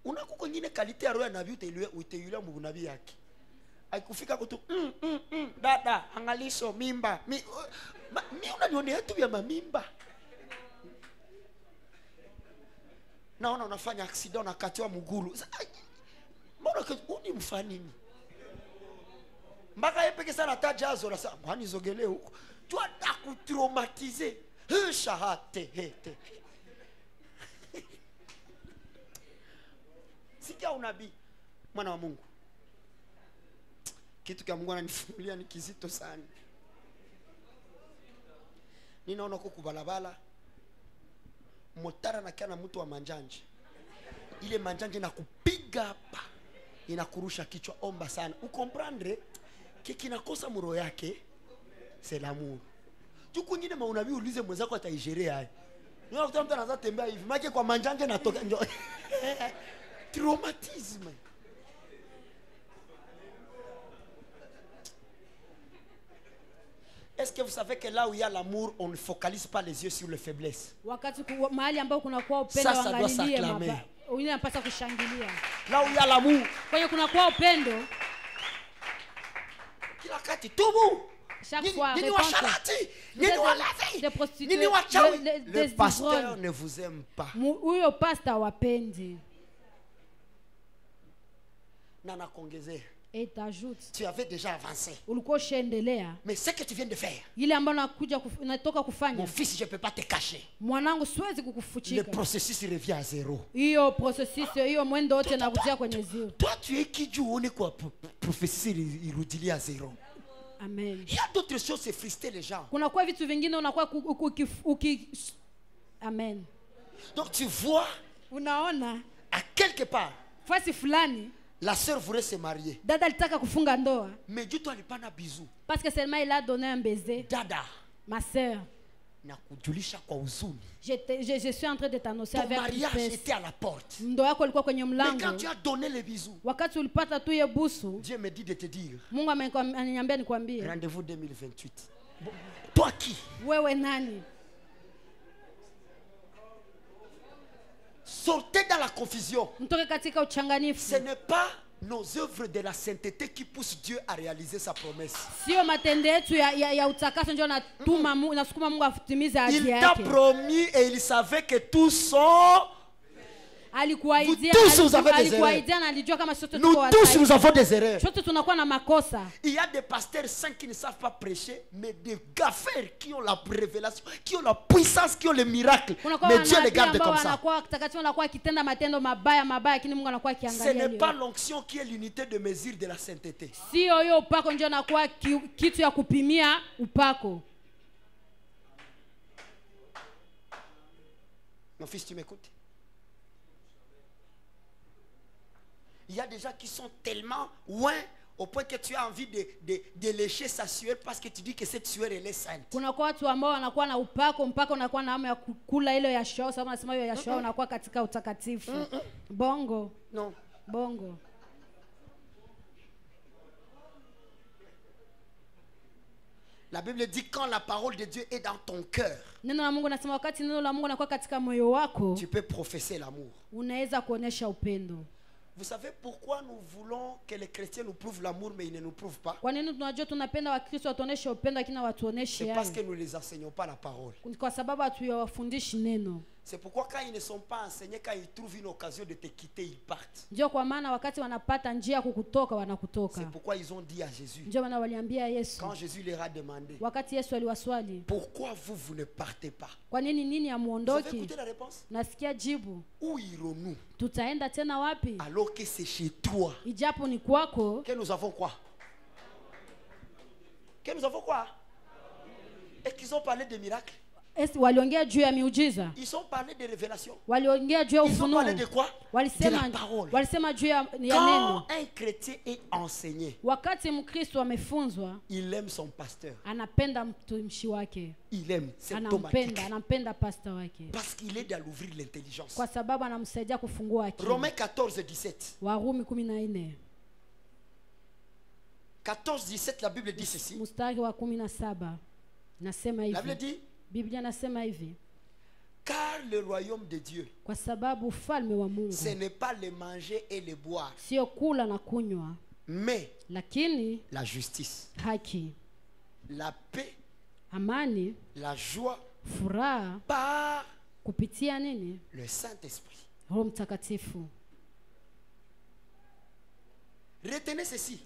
Unakuko nyingine kalite ya roho ya nabii utaiulia mbunabii yake. Aikufika kutu dada angalisho mimba. Mi unanionea tu ya mamimba. Naona unafanya accident unakatiwa mgulu. Mbona uni mfanini? Mbaka yepeke sana tajazo na sasa bwana izogelee huko. Tu atakutraumatiser. Shahate hete. Sikia unabii mwana wa Mungu. Kitu kya Mungu ananifungulia ni kizito sana. Ninaona huko kubalabala motara na kana mtu wa manjanje. Ile manjanje na kupiga hapa. Inakurusha kichwa, omba sana. Ukomprendre kinakosa muro yake c'est l'amour. Tu kunyine maunabii ulize mwenzako ataigerea haya. Niona kuta mtu anaanza tembea hivi. Maana kwa manjanje natoka traumatisme. Est-ce que vous savez que là où il y a l'amour, on ne focalise pas les yeux sur les faiblesses? Mahali ambao kuna kwa upendo angalilie mabaya. Unapaswa kushangilia. Là où il y a l'amour, kwenye kuna kwa upendo, kila kati tubu. Chaque fois, le pasteur ne vous aime pas. Huyo pastor wapendi. Nana kongeze. Et t'ajoute. Tu avais déjà avancé. Ulikuwa ushaendelea. Mais ce que tu viens de faire. Ile ambayo unatoka kufanya. Mon fils, je peux pas te cacher. Mwanangu siwezi kukufuchika. Le processus revient à zéro. Hiyo processus hiyo mwendo wote narudia kwenye zero. Toi tu es qui juu uone kwa processus irudilia à zéro. Amen. Il y a d'autres choses, c'est frister les gens. Kuna kwa vitu vingine unakuwa Amen. Donc tu vois, unaona à quelque part, fasi fulani la sœur voulait se marier. Dada alitaka kufunga ndoa. Mais Dieu toi alipana bisou. Parce que seulement il a donné un baiser. Dada. Ma sœur. Nakujulisha kwa huzuni. Je suis en train de t'annoncer avec ton mariage était à la porte. Ndoa yako ilikuwa kwenye mlango. Mais quand tu as donné les bisous, wakati ulipata tu ye busu, Dieu me dit de te dire, Mungu ameniambia nikwambie, rendez-vous 2028. Toi qui? Wewe nani? Sortez dans la confusion. Mtoke katika uchanganifu. Ce n'est pas nos œuvres de la sainteté qui poussent Dieu à réaliser sa promesse. Sio matendo yetu ya utakaso ndio natuma Mungu, nasukuma Mungu atimize ahadi yake. Il t'a promis et il savait que tous sont. Alikuaidia na alijua kama sote tuko wasafi. Nous tous nous avons des erreurs. Sote tunakuwa na makosa. Il y a des pasteurs saints qui ne savent pas prêcher, mais des gaffeurs qui ont la révélation, qui ont la puissance, qui ont le miracle. Mais Dieu les garde comme ça. Ce n'est pas l'onction qui est l'unité de mesure de la sainteté. Sio hiyo upako ndio nakuwa kitu ya kupimia upako. Mon fils, tu m'écoutes? Il y a des gens qui sont tellement loin au point que tu as envie de lécher sa sueur parce que tu dis que cette sueur elle est sainte. Kuna kwa watu ambao wanakuwa na upako mpaka unakuwa na hamu ya kukula ile ya shao, sababu nasema hiyo ya shao unakuwa katika utakatifu. Bongo. Non. Bongo. La Bible dit quand la parole de Dieu est dans ton cœur, neno la Mungu nasema wakati neno la Mungu linakuwa katika moyo wako, tu peux professer l'amour. Unaweza kuonesha upendo. Vous savez pourquoi nous voulons que les chrétiens nous prouvent l'amour mais ils ne nous prouvent pas? Kwa nini tunajua tunapenda Wakristo watuoneshe upendo lakini watuoneshe? C'est parce que nous ne les enseignons pas la parole. Kwa sababu hatuwafundishi neno. C'est pourquoi quand ils ne sont pas enseignés, quand ils trouvent une occasion de te quitter, ils partent. Ndio kwa maana wakati wanapata njia kukutoka wanakutoka. C'est pourquoi ils ont dit à Jésus. Ndio maana waliambia Yesu. Quand Jésus leur a demandé. Wakati Yesu aliwaswali. Pourquoi vous ne partez pas? Kwa nini nini amuondoki? Vous avez écouté la réponse? Nasikia jibu. Où irons-nous? Tutaenda tena wapi? Alors que c'est chez toi. Ijapo ni kwako. Que nous avons quoi? Que nous avons quoi? Est-ce qu'ils ont parlé de miracles? Waliongea juu ya miujiza. Ils ont parlé de révélation. Waliongea juu ya ufunuo. Ils ont parlé de quoi? De la parole. Walisema juu ya neno. Quand un chrétien est enseigné, wakati Mkristo amefunzwa, il aime son pasteur. Anapenda mtumishi wake. Il aime, c'est automatique. Anampenda pastor wake. Parce qu'il est dans l'ouvrir l'intelligence. Kwa sababu anamsaidia kufungua akili. Romains 14:17. Warumi 14. 14:17, la Bible dit ceci. Mstari wa 17. Nasema hivi. La Bible dit, Biblia nasema hivi. Car le royaume de Dieu, kwa sababu ufalme wa Mungu, ce n'est pas le manger et le boire, sio kula na kunywa, mais lakini la justice, haki, la paix, amani, la joie, furaha par kupitia nini? Le Saint-Esprit. Roho Mtakatifu. Retenez ceci.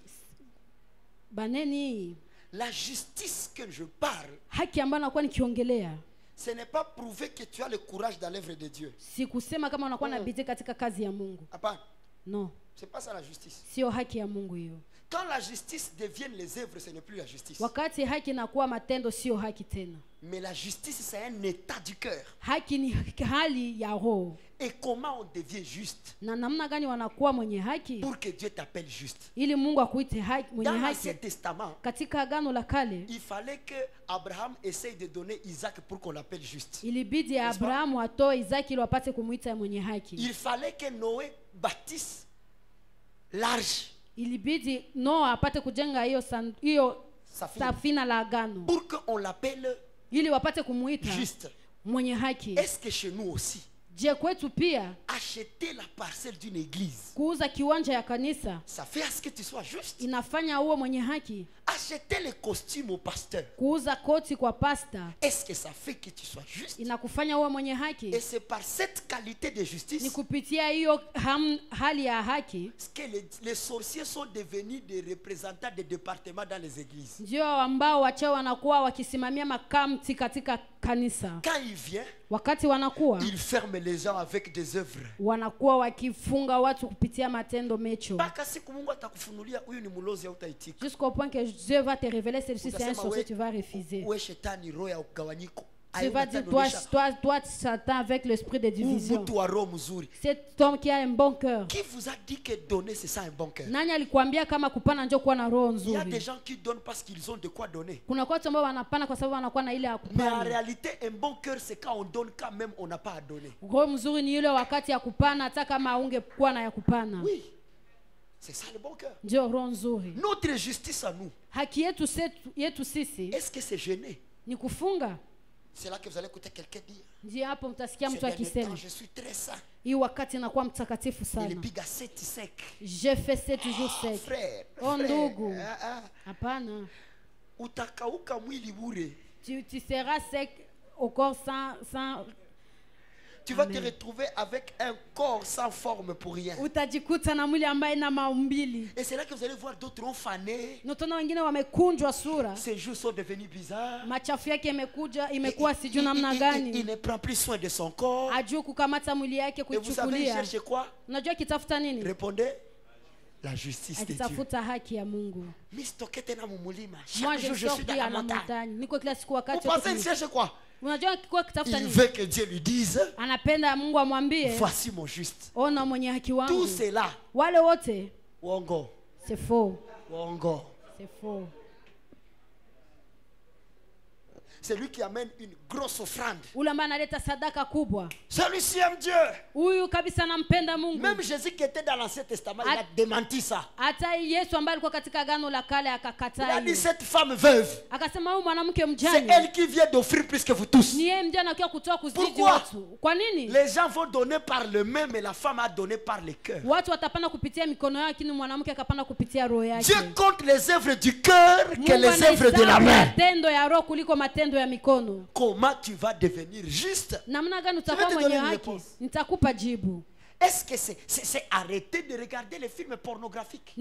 Baneni, la justice que je parle, haki ambayo nakuwa nikiongelea, ce n'est pas prouver que tu as le courage dans l'œuvre de Dieu. Si kusema kama unakuwa na bidii katika kazi ya Mungu. Hapana. Non. C'est pas ça la justice. Sio haki ya Mungu hiyo. Quand la justice devient les œuvres, ce n'est plus la justice. Wakati haki inakuwa matendo, sio haki tena. Mais la justice, c'est un état du cœur. Haki ni hali ya roho. Et comment on devient juste? Na namna gani wanakuwa mwenye haki? Pour que Dieu t'appelle juste. Ili Mungu akuite haki, mwenye haki. Dans l'Ancien Testament, katika agano la kale, il fallait que Abraham essaye de donner Isaac pour qu'on l'appelle juste. Ilibidi Abraham atoe Isaac ili wapate kumuita mwenye haki. Il fallait que Noé bâtisse l'arche. Ilibidi Noa apate kujenga hiyo safina la agano. Pour qu'on l'appelle ili wapate kumuita juste. Mwenye haki. Est-ce que chez nous aussi, je kwetu pia, acheter la parcelle d'une église, kuuza kiwanja ya kanisa, ça fait à ce que tu sois juste? Inafanya uwe mwenye haki. Acheter les costumes au pasteur, kuuza koti kwa pastor, est-ce que ça fait que tu sois juste? Inakufanya uwe mwenye haki. Et c'est par cette qualité de justice, ni kupitia hiyo hali ya haki, que les sorciers sont devenus des représentants des départements dans les églises. Ndio ambao wachawi wanakuwa wakisimamia makamti katika kanisa. Quand il vient, wakati wanakuwa, il ferme les gens avec des œuvres. Wanakuwa wakifunga watu kupitia matendo mecho. Mpaka siku Mungu atakufunulia huyu ni mlozi au utaitika. Jusqu'au point que Dieu va te révéler celui-ci c'est un sorcier, tu vas refuser. Wewe shetani roho ya ugawanyiko. Tu vas dire toi Satan avec l'esprit de division. Cet homme qui a un bon cœur. Qui vous a dit que donner c'est ça un bon cœur? Nani alikwambia kama kupana ndio kuwa na roho nzuri? Il y a des gens qui donnent parce qu'ils ont de quoi donner. Kuna watu ambao wanapana kwa sababu wanakuwa na ile ya kupana. Mais en réalité un bon cœur c'est quand on donne quand même on n'a pas à donner. Roho mzuri ni ile wakati ya kupana hata kama ungekuwa na ya kupana. Oui. C'est ça le bon cœur. Ndio roho nzuri. Notre justice à nous. Haki yetu sisi. Est-ce que c'est gêné? Ni kufunga. C'est là que vous allez écouter quelqu'un dire. Ndio hapo mtasikia mtu akisema, je suis très saint. Hii wakati nakuwa mtakatifu sana. Nilipiga 7 sec. Je fais 7 jours sec. Frère. Oh ndugu. Hapana. Utakauka mwili bure. Tu seras sec au corps sans tu vas te retrouver avec un corps sans forme pour rien. Utajikuta na mwili ambaye na maumbili. Et c'est là que vous allez voir d'autres ont fané. Notona wengine wamekunjwa sura. Ces jours sont devenus bizarres. Machafu yake imekuwa sijui namna gani. Il ne prend plus soin de son corps. Ajua kukamata mwili yake kuichukulia. Et vous savez il cherche quoi? Unajua kitafuta nini? Répondez. La justice de Dieu. Akitafuta haki ya Mungu. Moi je suis dans la montagne. Niko kila siku wakati. Vous pensez il cherche quoi? Unajua kiko kitafuta nini? Il veut que Dieu lui dise. Anapenda Mungu amwambie. Voici mon juste. Ona mwenye haki wangu. Tout cela. Wale wote. Wongo. C'est faux. Wongo. C'est faux. C'est lui qui amène une grosse offrande. Celui-ci aime Dieu. Même Même Jésus qui était dans l'Ancien Testament, il a démenti ça. Il a dit cette femme veuve, c'est elle qui vient d'offrir plus que vous tous. Pourquoi? Les gens vont donner par le main, mais la femme a donné par le cœur. Dieu compte les œuvres du cœur que les œuvres de la main. Comment tu vas devenir juste? Je vais te donner une réponse. Est-ce que c'est arrêter de regarder les films pornographiques?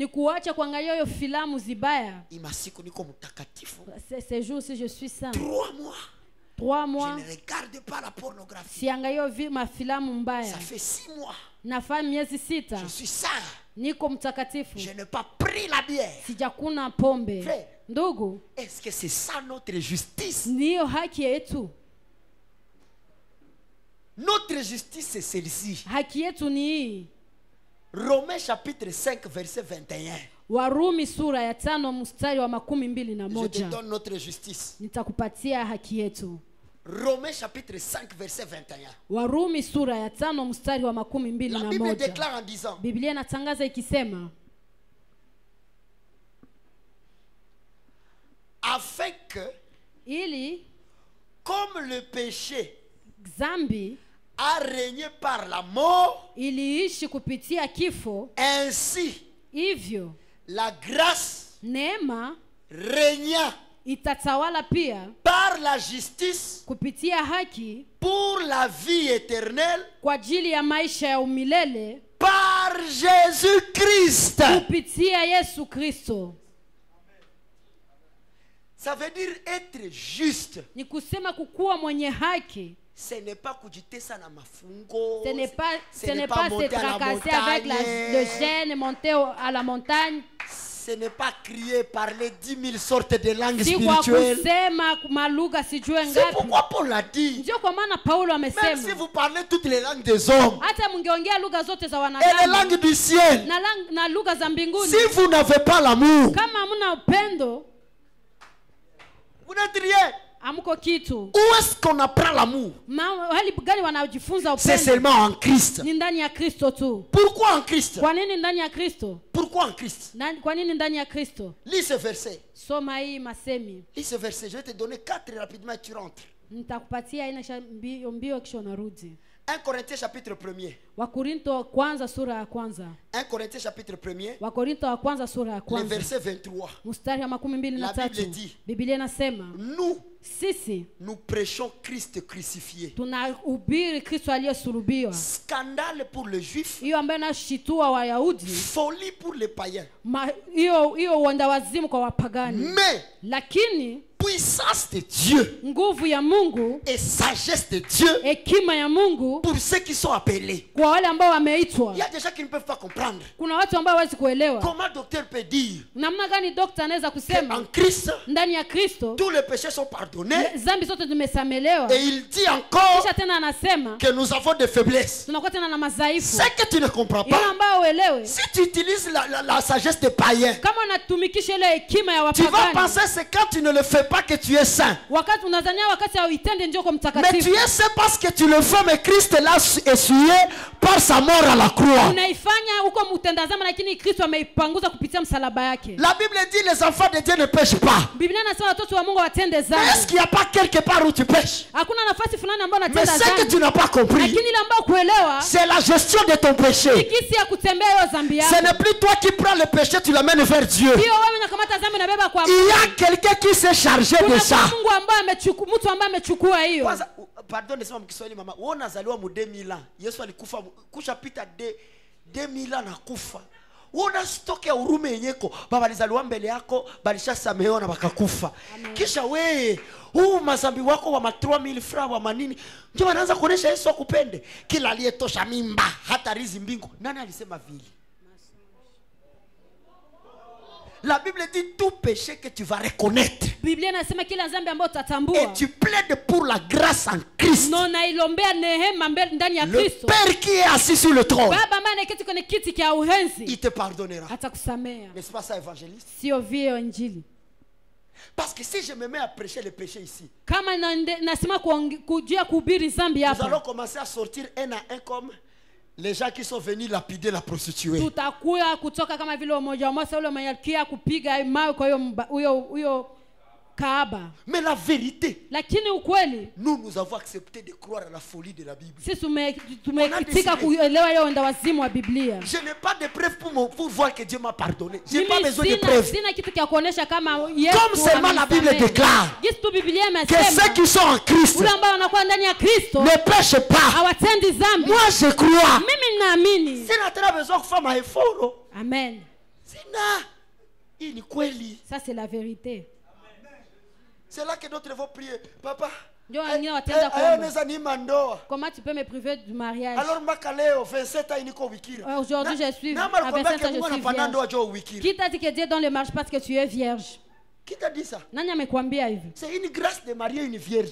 Ces jours-ci, je suis saint. 3 mois. Je ne regarde pas la pornographie. Ça fait 6 mois. Je suis saint. Je n'ai pas pris la bière. Frère, est-ce que c'est ça notre justice? Notre justice, c'est celle-ci. Romains chapitre 5 verset 21. Warumi sura ya 5 mstari wa 21. Je te donne notre justice. Nitakupatia haki yetu. Romains chapitre 5 verset 21. Warumi sura ya 5 mstari wa 21. La Bible déclare en disant, Biblia inatangaza ikisema, afin que, ili, comme le péché zambi a régné par la mort, iliishi kupitia kifo, ainsi hivyo la grâce neema régna itatawala pia par la justice kupitia haki pour la vie éternelle kwa ajili ya maisha ya umilele par Jésus-Christ. Kupitia Yesu Kristo. Ça veut dire être juste. Ni kusema kukuwa mwenye haki. Ce n'est pas kujitesa na mafungo. Ce n'est pas se tracasser avec le gêne, monter à la montagne. Ce n'est pas crier, parler 10 000 sortes de langues spirituelles. C'est pourquoi Paul a dit. Même si vous parlez toutes les langues des hommes et les langues du ciel, si vous n'avez pas l'amour, vous n'êtes rien. Où est-ce qu'on apprend l'amour? C'est seulement en Christ. Pourquoi en Christ? Pourquoi en Christ? Lis ce verset. Lis ce verset. Je vais te donner 4 rapidement et tu rentres. 1 Corinthiens chapitre 1er. 1 Corinthiens chapitre 1er. Le verset 23. La Bible dit, nous prêchons Christ crucifié. Scandale pour le juif, folie pour les païens. Mais puissance de Dieu et sagesse de Dieu pour ceux qui sont appelés. Il y a des gens qui ne peuvent pas comprendre. Comment le docteur peut dire qu'en Christ tous les péchés sont pardonnés, et il dit encore que nous avons des faiblesses. C'est que tu ne comprends pas. Si tu utilises la sagesse des païens, tu vas penser que c'est quand tu ne le fais pas que tu es saint. Mais tu es saint parce que tu le fais, mais Christ l'a essuyé par sa mort à la croix. La Bible dit les enfants de Dieu ne pêchent pas. Mais est-ce qu'il n'y a pas quelque part où tu pêches? Mais ce que tu n'as pas compris, c'est la gestion de ton péché. Ce n'est plus toi qui prends le péché, tu l'amènes vers Dieu. Il y a quelqu'un qui s'est chargé de ça. Pardon, nisema mkiswahili mama. Wewe unazaliwa mu 2000 ans. Yesu alikufa kushapita 2000 ans na kufa. Wewe unasitokea urume yenyeko. Baba alizaliwa mbele yako, balishasamehewa na bakakufa. Kisha wewe huu mazambi wako wa 3000 francs wa manini ndio wanaanza kuonesha Yesu akupende. Kila aliyetosha mimba hata rizi mbingu. Nani alisema vile? La Bible dit tout péché que tu vas reconnaître. Et tu plaides pour la grâce en Christ. Le Père qui est assis sur le trône, il te pardonnera. N'est-ce pas ça, évangéliste? Parce que si je me mets à prêcher le péché ici, Kama nasema kujia kuhubiri zambi nous hapa, allons commencer à sortir un à un comme les gens qui sont venus lapider la prostituée. tutakuya kutoka kama vile mmoja mmoja ule mwenye kia kupiga mawe kwa huyo kaaba. Mais la vérité, Lakini ukweli, nous avons accepté de croire à la folie de la Bible. sisi tumekitika kuelewa hiyo enda wazimu wa Biblia. Je n'ai pas de preuves pour voir que Dieu m'a pardonné. Je n'ai pas besoin de preuves. Sina kitu kia kuonesha kama Yesu. Comme seulement la Bible déclare que ceux qui sont en Christ ule ambao wanakuwa ndani ya Kristo ne pêchent pas. hawatendi dhambi. Moi je crois. Mimi ninaamini. Sina tena besoin kufanya effort. Amen. Sina. Hii ni kweli. Ça c'est la vérité. C'est là que d'autres vont prier. Papa, comment tu peux me priver du mariage? Alors, aujourd'hui, je suis à 27 ans, je suis vierge. Qui t'a dit que Dieu donne le mariage parce que tu es vierge? Qui t'a dit ça? C'est une grâce de marier une vierge.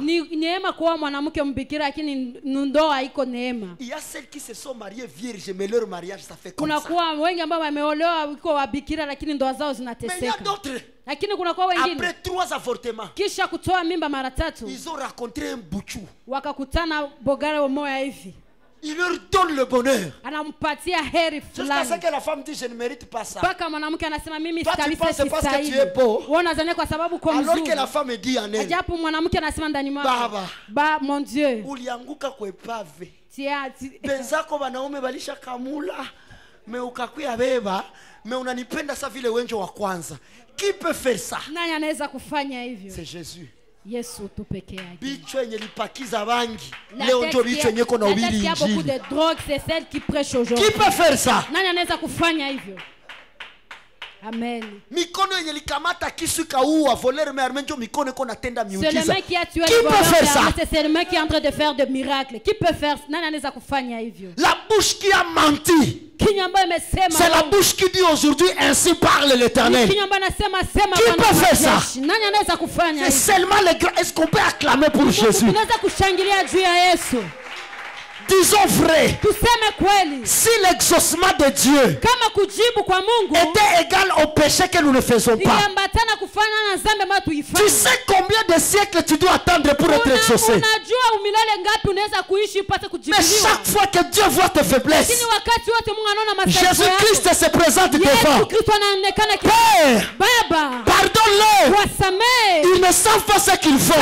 Ni neema kuwa mwanamke mbikira, lakini ndoa haiko neema. Il y a celles qui se sont mariées vierges mais leur mariage ça fait comme ça. Kuna kuwa wengi ambao wameolewa wiko wabikira lakini ndoa zao zinateseka. Mais il y a d'autres. Lakini kuna kwa wengine après 3 avortements, kisha kutoa mimba mara 3, ils ont rencontré un bouchou. Wakakutana bogara moya hivi. Il leur donne le bonheur. Anampatia heri fulani. Jusqu'à ce que la femme dit je ne mérite pas ça. Paka mwanamke anasema mimi kabisa si sahihi. Parce que tu es beau. Unadhania kwa sababu kwa mzuri. Alors que la femme dit en elle. Ajapo mwanamke anasema ndani mwake. Ba mon Dieu. Ulianguka kwa epave. Tia. Benzako wanaume balisha kamula. Me ukakuya beba. Me unanipenda sa vile wenjo wa kwanza. Qui peut faire ça? Nani anaweza kufanya hivyo? C'est Jésus. Yesu tu peke yake. Bichwa yenye lipakiza bangi. Leo ndio bichwa yenye kuna ubiri injili. Il y a beaucoup de drogue, c'est celle qui prêche aujourd'hui. Qui peut faire ça? Nani anaweza kufanya hivyo? Amen. Mikono yenye likamata kisu kaua voler mais armenjo mikono iko natenda miujiza. C'est le mec qui a tué le voleur, c'est le mec qui est en train de faire des miracles. Qui peut faire? Nani anaweza kufanya hivyo? La bouche qui a menti. C'est la bouche qui dit aujourd'hui ainsi parle l'Éternel. Qui peut faire ça? C'est seulement les grands. Est-ce qu'on peut acclamer pour Jésus? Disons vrai. Si l'exaucement de Dieu était égal au péché que nous ne faisons pas, tu sais combien de siècles tu dois attendre pour être exaucé? Mais chaque fois que Dieu voit tes faiblesses, Jésus-Christ se présente devant. Père, pardonne-le. Ils ne savent pas ce qu'ils font.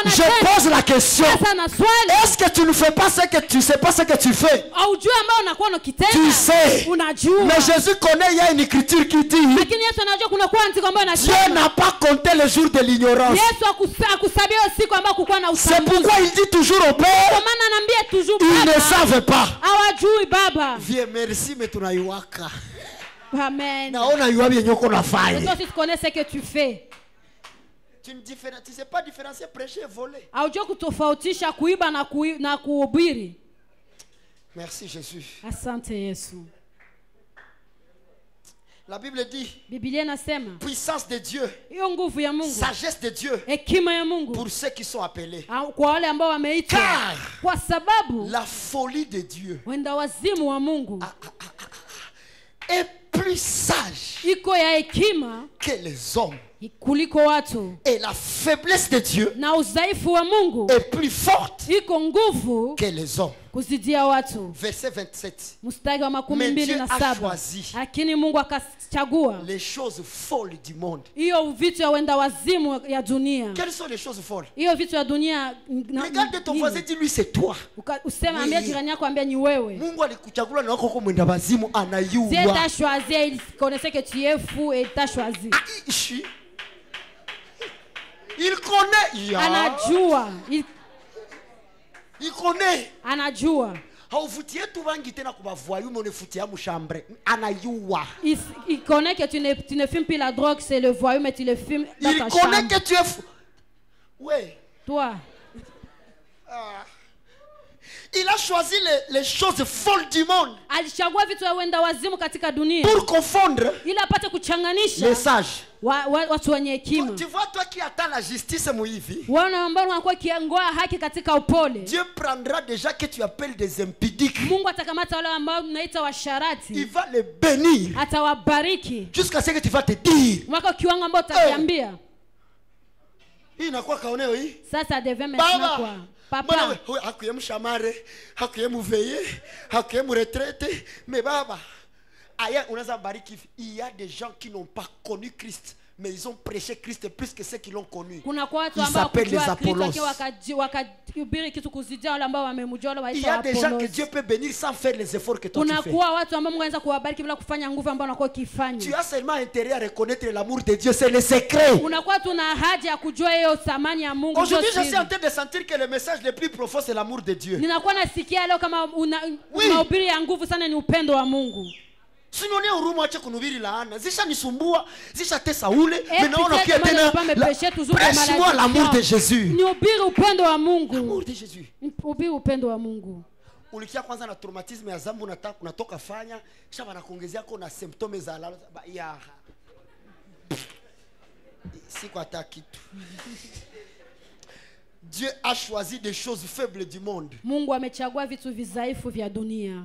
Je pose la question. Est-ce que tu ne fais pas ce que tu sais pas ce que tu fais? Tu sais. Mais Jésus connaît, il y a une écriture qui dit Dieu n'a pas compté le jour de l'ignorance. C'est pourquoi il dit toujours au Père, ils ne savent pas. Viens, merci, mais tu n'as eu waka. Amen. Et toi, tu connais ce que tu fais. Tu ne sais pas différencier prêcher et voler. Merci Jésus. Asante Yesu. La Bible dit Biblia inasema puissance de Dieu, hiyo nguvu ya Mungu, sagesse de Dieu, hekima ya Mungu pour ceux qui sont appelés. Kwa wale ambao wameitwa. Car kwa sababu la folie de Dieu, wenda wazimu wa Mungu, est plus sage iko ya hekima que les hommes. Kuliko watu. Et la faiblesse de Dieu na udhaifu wa Mungu est plus forte iko nguvu que les hommes. Kuzidia watu. Verset 27. Mstari wa 27. Lakini Mungu akachagua les choses folles du monde. Hiyo vitu ya wenda wazimu ya dunia. Quelles sont les choses folles? Hiyo vitu ya dunia. Regarde ton voisin, dis lui c'est toi. Usema ambia jirani yako, ambia ni wewe. Mungu alikuchagua na wako kwa mwenda wazimu anayua. Dieu t'a choisi, il connaissait que tu es fou et t'a choisi. Il connaît. Anajua. Il connaît. Anajua. Hauvutie tu wangi tena kubavoyu mone futia mushambre. Anayua. Il connaît que tu ne fumes plus la drogue, c'est le voyou, mais tu le fumes dans ta chambre. Il connaît que tu es fou. Ouais. Toi. Il a choisi les choses folles du monde. Alichagua vitu ya wenda wazimu katika dunia. Pour confondre ili apate kuchanganisha les sages watu wenye hekima. Tu vois toi qui attends la justice muivi. Wana ambao wanakuwa kiangoa haki katika upole. Dieu prendra déjà que tu appelles des impudiques. Mungu atakamata wale ambao mnaita washarati. Il va les bénir. Atawabariki. Jusqu'à ce que tu vas te dire. Mwaka kiwango ambao utakiambia. Hii inakuwa kaoneo hii. Sasa devait maintenant quoi? Papa. Hakuye mshamare, hakuye mveillé, hakuye retraité, mais baba. Ailleurs, on a bariki. Il y a des gens qui n'ont pas connu Christ, mais ils ont prêché Christ plus que ceux qui l'ont connu. Ils s'appellent les Apollos. Il y a des gens que Dieu peut bénir sans faire les efforts que toi tu fais. Tu as seulement intérêt à reconnaître l'amour de Dieu, c'est le secret. Aujourd'hui, je suis en train de sentir que le message le plus profond, c'est l'amour de Dieu. Oui. Sinon ni urumu ache kunubiri laana. Zisha nisumbua, zisha tesa ule, menaona kia tena. Prêche-moi l'amour de Jésus. Nihubiri upendo wa Mungu. L'amour de Jésus. Hubiri upendo wa Mungu. Ulikia kwanza na traumatisme ya zambu unatoka fanya, kisha wanakuongezea kwa na symptômes za la ya. Si kwa hata kitu. Dieu a choisi des choses faibles du monde. Mungu amechagua vitu vidhaifu vya dunia.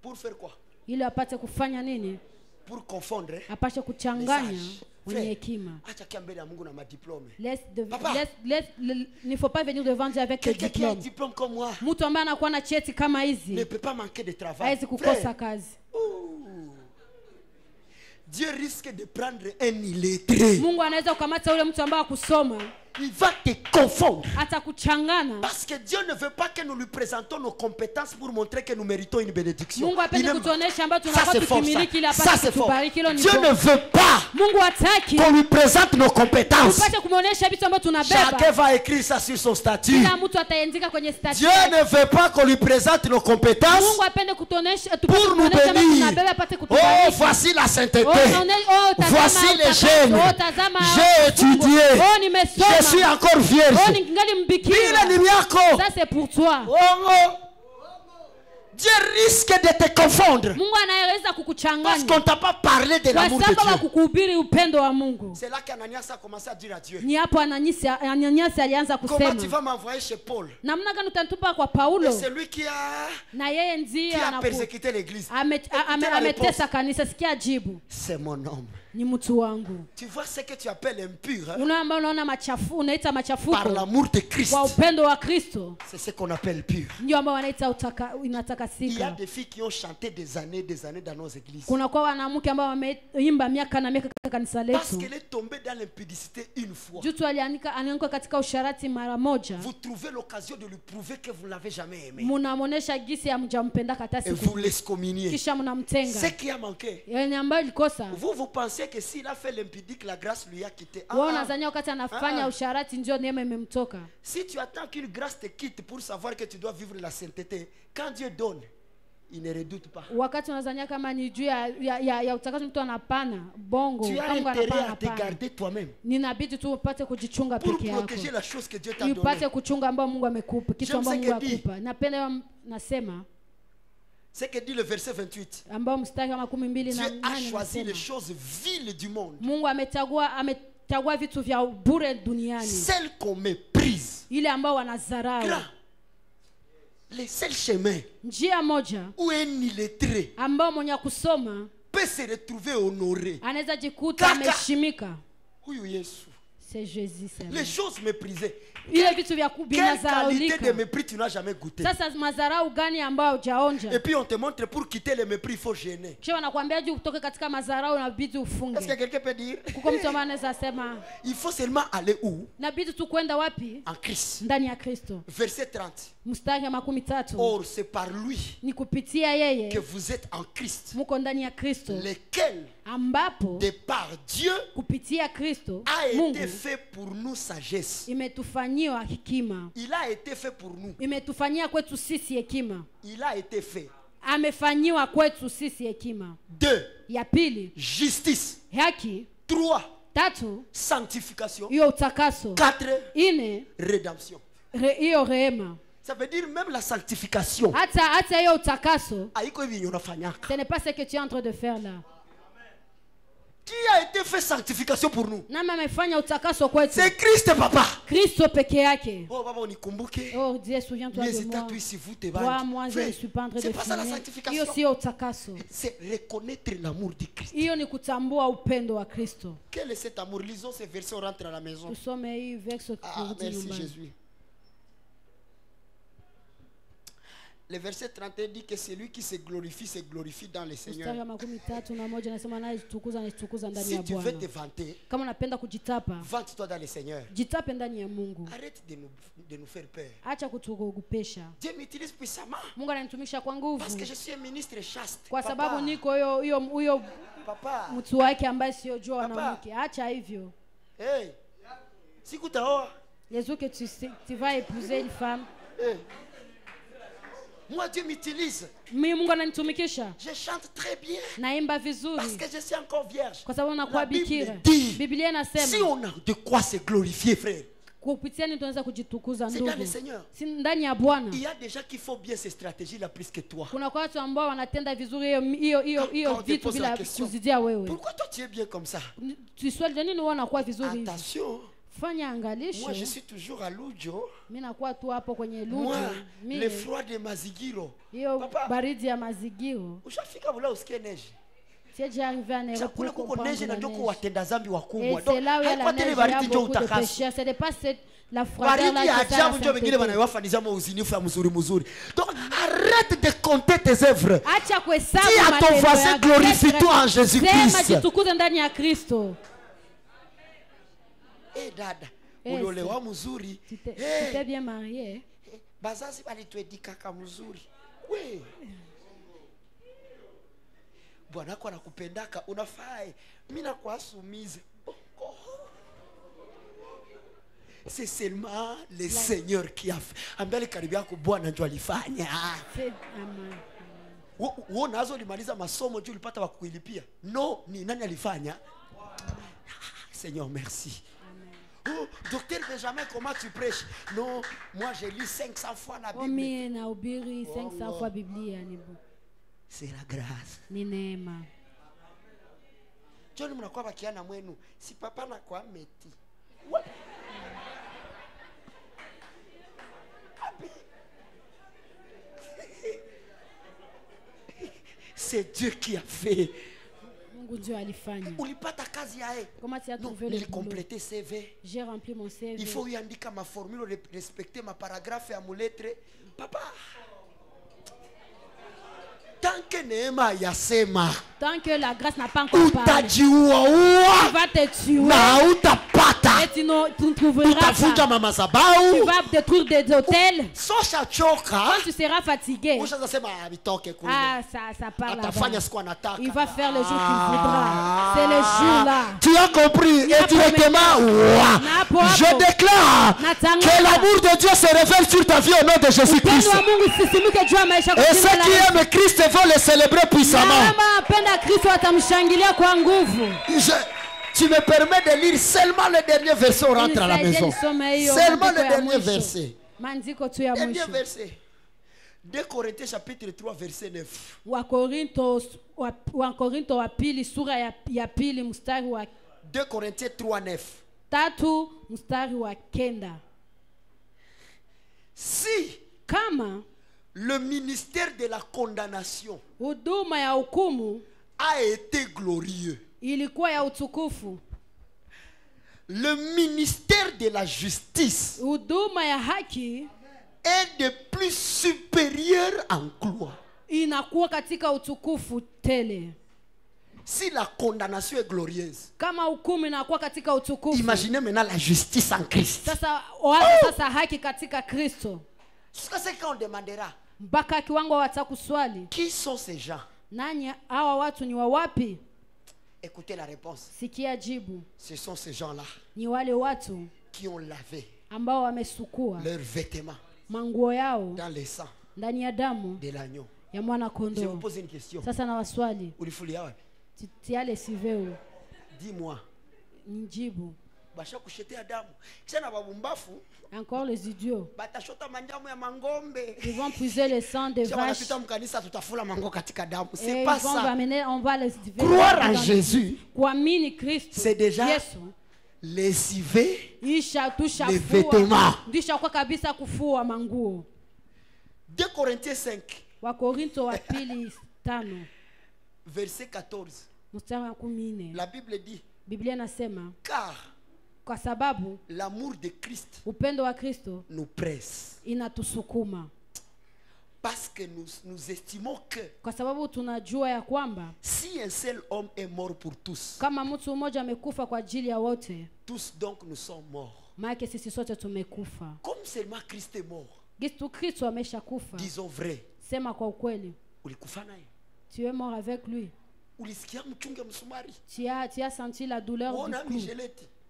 Pour faire quoi? Ili apate kufanya nini? Pour confondre. Apate kuchanganya wenye hekima. Acha kia mbele ya Mungu na madiplome. Il ne faut pas venir devant Dieu avec des diplômes. Quelqu'un qui a un diplôme comme moi. Mtu ambaye anakuwa na cheti kama hizi ne peut pas manquer de travail. Haizi kukosa kazi. Dieu risque de prendre un illettré. Mungu anaweza kukamata yule mtu ambaye akusoma. Il va te confondre. Atakuchangana. Parce que Dieu ne veut pas que nous lui présentons nos compétences pour montrer que nous méritons une bénédiction. Mungu apende kutuonesha ambayo tunakuwa tukimiliki ili apate kutubariki. Dieu ne veut pas Mungu hataki qu'on lui présente nos compétences. Upate kumuonesha vitu ambavyo tunabeba. Chacun va écrire ça sur son statut. Kila mtu ataandika kwenye statut. Dieu ne veut pas qu'on lui présente nos compétences. Mungu apende kutuonesha pour nous bénir. Oh, voici la sainteté. Voici les jeunes. J'ai étudié. Je suis encore vierge. Ça c'est pour toi. Dieu risque de te confondre. Parce qu'on ne t'a pas parlé de l'amour de Dieu. C'est là qu'Ananias a commencé à dire à Dieu. Comment tu vas m'envoyer chez Paul? Et c'est lui qui a persécuté l'église. C'est mon homme. Tu vois ce que tu appelles impur, par l'amour de Christ. C'est ce qu'on appelle pur. Il y a des filles qui ont chanté des années dans nos églises. Parce qu'elle est tombée dans l'impudicité une fois. Vous trouvez l'occasion de lui prouver que vous ne l'avez jamais aimé. Et vous l'excommuniez. Ce qui a manqué. Vous pensez que s'il a fait l'impudique, la grâce lui a quitté. Si tu attends qu'une grâce te quitte pour savoir que tu dois vivre la sainteté, quand Dieu donne, il ne redoute pas. Tu as intérêt à te garder toi-même pour protéger la chose que Dieu t'a donnée. C'est ce que dit le verset 28. Dieu a choisi les choses viles du monde. Celles qu'on méprise. Les seuls chemins où un illettré peut se retrouver honoré. C'est Jésus. Les choses méprisées. Quelle qualité de mépris tu n'as jamais goûté? Et puis on te montre pour quitter le mépris il faut gêner. Est-ce que quelqu'un peut dire? Il faut seulement aller où? En Christ. Verset 30. Or c'est par lui que vous êtes en Christ, lequel de par Dieu a été fait pour nous sagesse. Il a été fait pour nous. Il a été fait. Amefanyiwa kwetu sisi hekima. 2. Ya pili, justice. Haki. 3. Tatu, sanctification. Hiyo utakaso. 4. Ine, rédemption. Hiyo rehema. Ça veut dire même la sanctification. Hata hiyo utakaso. Haiko hivi unafanyaka. Ce n'est pas ce que tu es en train de faire là. Qui a été fait sanctification pour nous? C'est Christ, papa. Kristo peke yake. Oh, papa, unikumbuke. Oh, Dieu, souviens-toi de moi. Moi, je ne suis pas en train de c'est pas ça la sanctification. C'est reconnaître l'amour de Christ. Quel est cet amour? Lisons ces versets, on rentre à la maison. Merci Jésus. Le verset 31 dit que celui qui se glorifie dans le Seigneur. Si tu veux te vanter, vante-toi dans le Seigneur. Arrête de nous faire peur. Dieu m'utilise puissamment. Parce que je suis un ministre chaste. Papa. Hey. Si tu vas épouser une femme. Hey. Moi, Dieu m'utilise. Je chante très bien. Parce que je suis encore vierge. La Bible dit, si on a de quoi se glorifier, frère, c'est dans le Seigneur. Il y a des gens qui font bien ces stratégies-là plus que toi. Quand on te pose la question, pourquoi toi tu es bien comme ça? Attention. Moi je suis toujours à Lujo. Moi, le froid de Mazigiro. Papa, ushafika bula usikie neige. Chakula kuko neige na ndoko watenda zambi wakubwa. Haikuwa tele baridi ndio utakaso. Baridi ya ajabu ndio wengine wanaiwafaniza uzinifu ya mzuri. Donc arrête de compter tes œuvres. Dis à ton voisin, glorifie-toi en Jésus-Christ. Eh dada, uliolewa mzuri. T'es bien marié. Bazazi balituedika kaka mzuri. We. Bwana kwa nakupendaka unafai. Mimi nakuasumize. C'est seulement le Seigneur qui a fait. Ambele karibia yako Bwana ndio alifanya. Wewe nazo limaliza masomo ndio ulipata wa kuilipia. No, ni nani alifanya? Seigneur, merci. Oh, docteur Benjamin, comment tu prêches? Non, moi j'ai lu 500 fois la Bible. C'est la grâce. John mnakuwa bakiana mwenu. Si papa na kwa meti. C'est Dieu qui a fait. Ulipata kazi yae. Il compléter CV. J'ai rempli mon CV. Il faut y indiquer ma formule, respecter ma paragraphe et mon lettre. Papa. Tant que la grâce n'a pas encore parlé, tu vas te tuer. Et tu ne trouveras pas. Tu vas détruire des hôtels. Quand tu seras fatigué, ça parle là-bas. Il va faire le jour qu'il voudra. C'est le jour là. Tu as compris? Et directement, je déclare que l'amour de Dieu se révèle sur ta vie au nom de Jésus-Christ. Et ceux qui aiment Christ vont le célébrer puissamment. Tu me permets de lire seulement le dernier verset, on rentre à la maison. Seulement le dernier verset. Dernier verset. 2 Corinthiens chapitre 3 verset 9. 2 Corinthiens 3 9. Si le ministère de la condamnation a été glorieux, le ministère de la justice est de plus supérieur en gloire. Si la condamnation est glorieuse, imaginez maintenant la justice en Christ. Jusqu'à ce qu'on demandera, qui sont ces gens? Écoutez la réponse. Ce sont ces gens-là qui ont lavé leurs vêtements dans le sang de l'agneau. Je vous pose une question. Dis-moi, Encore les idiots. Ils vont puiser le sang des vaches. C'est Et pas ça. Croire en Jésus, c'est déjà lessiver les vêtements. 2 Corinthiens 5. Verset 14. La Bible dit, car kwa sababu l'amour de Christ upendo wa Kristo nous presse. Inatusukuma. Parce que nous estimons que kwa sababu tunajua ya kwamba si un seul homme est mort pour tous, kama mtu mmoja amekufa kwa ajili ya wote, tous donc nous sommes morts. Maana sisi sote tumekufa. Comme seulement Christ est mort. Kristo ameshakufa. Disons vrai. Sema kwa ukweli. Ulikufa naye. Tu es mort avec lui. Ulisikia mchunge msumari. Tu as senti la douleur du clou.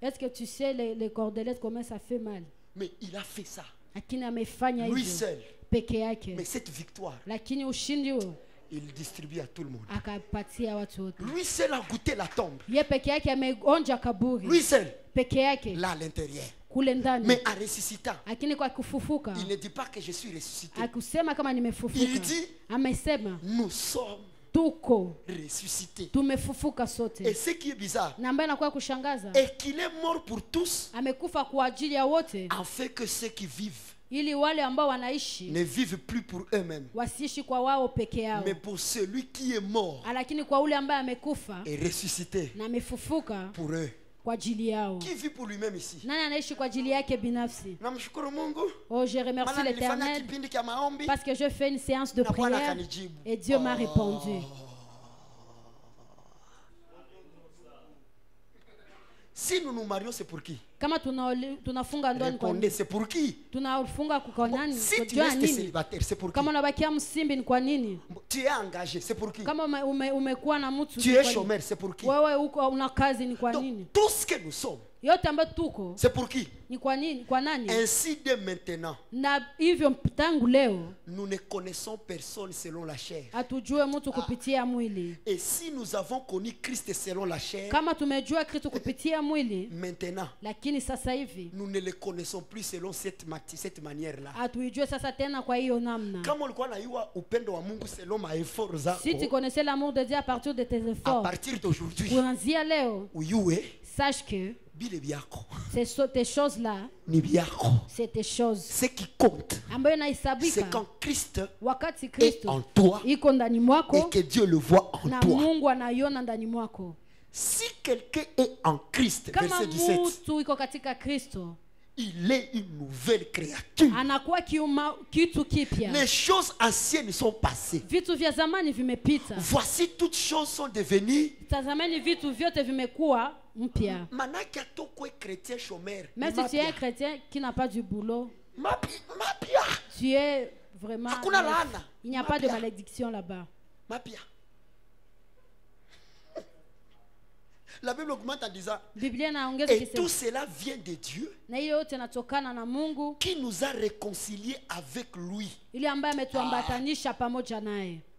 Est-ce que tu sais les cordelettes comment ça fait mal? Mais il a fait ça. Lakini amefanya hivyo. Lui seul. Peke yake. Mais cette victoire, lakini ushindi huo il distribue à tout le monde. Akapatia watu wote. Lui seul a goûté la tombe. Yeye peke yake ameonja kaburi. Lui seul. Peke yake. Là à l'intérieur. Kule ndani. Mais en ressuscitant, lakini kwa kufufuka, il ne dit pas que je suis ressuscité. Akusema kama nimefufuka. Il dit, amesema nous sommes tuko ressuscité. Tumefufuka sote. Et ce qui est bizarre, na ambaye inakuwa kushangaza, et qu'il est mort pour tous, amekufa kwa ajili ya wote, afin que ceux qui vivent ili wale ambao wanaishi ne vivent plus pour eux-mêmes, wasiishi kwa wao peke yao, mais pour celui qui est mort, lakini kwa ule ambaye amekufa et ressuscité, na amefufuka pour eux. Kwa ajili yao. Qui vit pour lui-même ici? Nani anaishi kwa ajili yake binafsi? Namshukuru Mungu. Oh, je remercie l'Éternel parce que je fais une séance de prière et Dieu m'a répondu. Si nous nous marions, c'est pour qui? Kama tunafunga ndoa ni kwa nini? C'est pour qui? Tunafunga kwa nani? Si tu restes célibataire, c'est pour qui? Kama unabakia msimbi ni kwa nini? Tu es engagé, c'est pour qui? Kama umekuwa na mtu, tu es chômeur, c'est pour qui? Wewe uko una kazi ni kwa nini? Tout ce que nous sommes, yote ambayo tuko, c'est pour qui? Ni kwa nini? Kwa nani? Ainsi de maintenant, na hivyo tangu leo, nous ne connaissons personne selon la chair. Hatujue mtu kupitia mwili. Et si nous avons connu Christ selon la chair, kama tumejua Kristo kupitia mwili, maintenant, lakini sasa hivi nous ne le connaissons plus selon cette manière-là. Hatujue sasa tena kwa hiyo namna. Kama ulikuwa unajua upendo wa Mungu selon ma efforts zako, si tu connaissais l'amour de Dieu à partir de tes efforts, à partir d'aujourd'hui, kuanzia leo, sache que ces choses-là, c'est tes choses. Ce qui compte, c'est quand Christ est en toi et que Dieu le voit en toi. Si quelqu'un est en Christ, verset 17, il est une nouvelle créature. Les choses anciennes sont passées. Voici toutes choses sont devenues. Même si tu es un chrétien qui n'a pas du boulot, tu es vraiment, il n'y a pas de malédiction là-bas. La Bible augmente en disant, et tout cela vient de Dieu qui nous a réconciliés avec lui.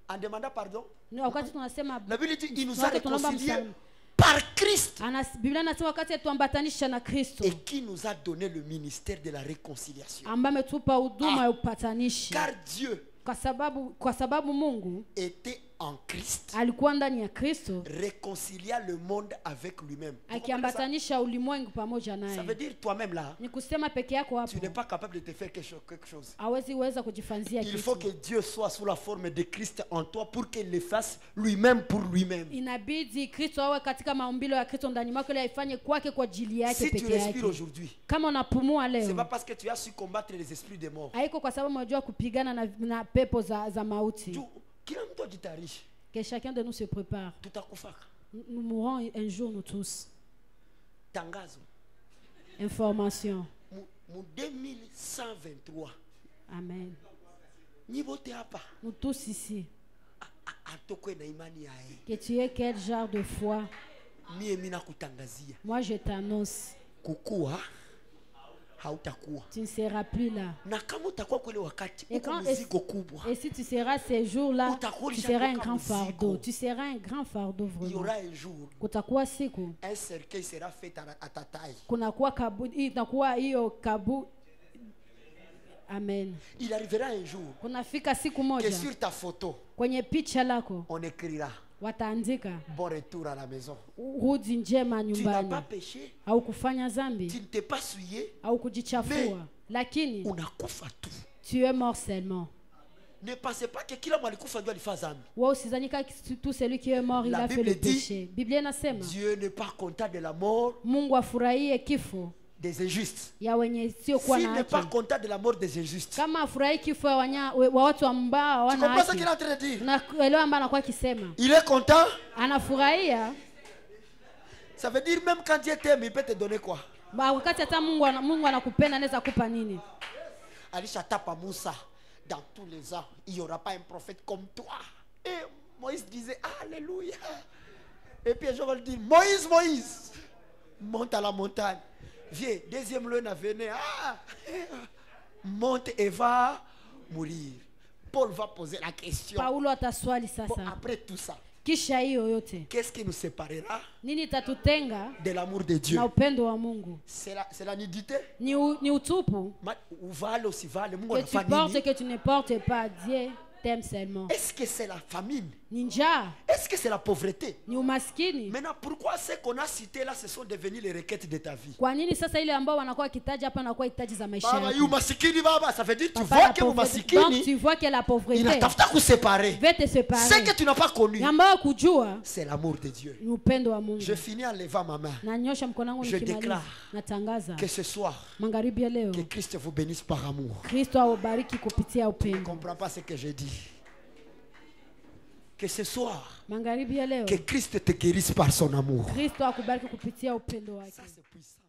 En demandant pardon, la Bible dit, il nous a réconciliés par Christ et qui nous a donné le ministère de la réconciliation. Car Dieu était en Christ, réconcilia le monde avec lui-même. Ça veut dire toi-même là, tu n'es pas capable de te faire quelque chose. Il faut que Dieu soit sous la forme de Christ en toi pour qu'il le fasse lui-même pour lui-même. Si tu respires aujourd'hui, c'est pas parce que tu as su combattre les esprits des morts. Que chacun de nous se prépare. Nous mourrons un jour, nous tous. Information. 2123. Amen. Nous tous ici. Que tu aies quel genre de foi. Moi je t'annonce. tu ne seras plus là. Et si tu seras ces jours-là, tu seras un grand fardeau. Tu seras un grand fardeau vraiment. Il y aura un jour, un cercueil sera fait à ta taille. Amen. Il arrivera un jour que sur ta photo, on écrira bon retour à la maison. Tu n'as pas péché, tu ne t'es pas souillé, mais unakufa tu. Tu es mort seulement. Ne pensez pas que kila mwalikufa ndio alifa zambi. Tout celui qui est mort, il a fait le péché. Dieu n'est pas content de la mort des injustes. S'il n'est pas content de la mort des injustes. Tu comprends ce qu'il est en train de dire? Il est content. Ça veut dire même quand Dieu t'aime, il peut te donner quoi? Alisha tapa Moussa. Dans tous les ans, il n'y aura pas un prophète comme toi. Et Moïse disait Alléluia. Et puis je vais le dire, Moïse, monte à la montagne. Viens, deuxième lune à venir. Monte et va mourir. Paul va poser la question. Bon, après tout ça, qu'est-ce qui nous séparera de l'amour de Dieu? C'est la nudité. Que tu portes, que tu ne portes pas, Dieu t'aime seulement. Est-ce que c'est la famine? Ninja. Est-ce que c'est la pauvreté? Ni umaskini. Maintenant, pourquoi ceux qu'on a cités là, ce sont devenus les requêtes de ta vie? Kwa nini sasa ile ambao wanakuwa kitaji hapa na kwa hitaji za maisha yako? Baba, yu masikini baba, ça veut dire tu vois que masikini. Donc tu vois que la pauvreté. Il tafuta ku séparer. Va te séparer. Ce que tu n'as pas connu. Ambao kujua. C'est l'amour de Dieu. Ni upendo wa Mungu. Je finis en levant ma main. Nanyosha mkono wangu nikimaliza. Je déclare. Natangaza. Que ce soir. Magharibi ya leo. Que Christ vous bénisse par amour. Kristo awabariki kupitia upendo. Je ne comprends pas ce que je dis. Que ce soir, que Christ te guérisse par son amour. Ça c'est puissant.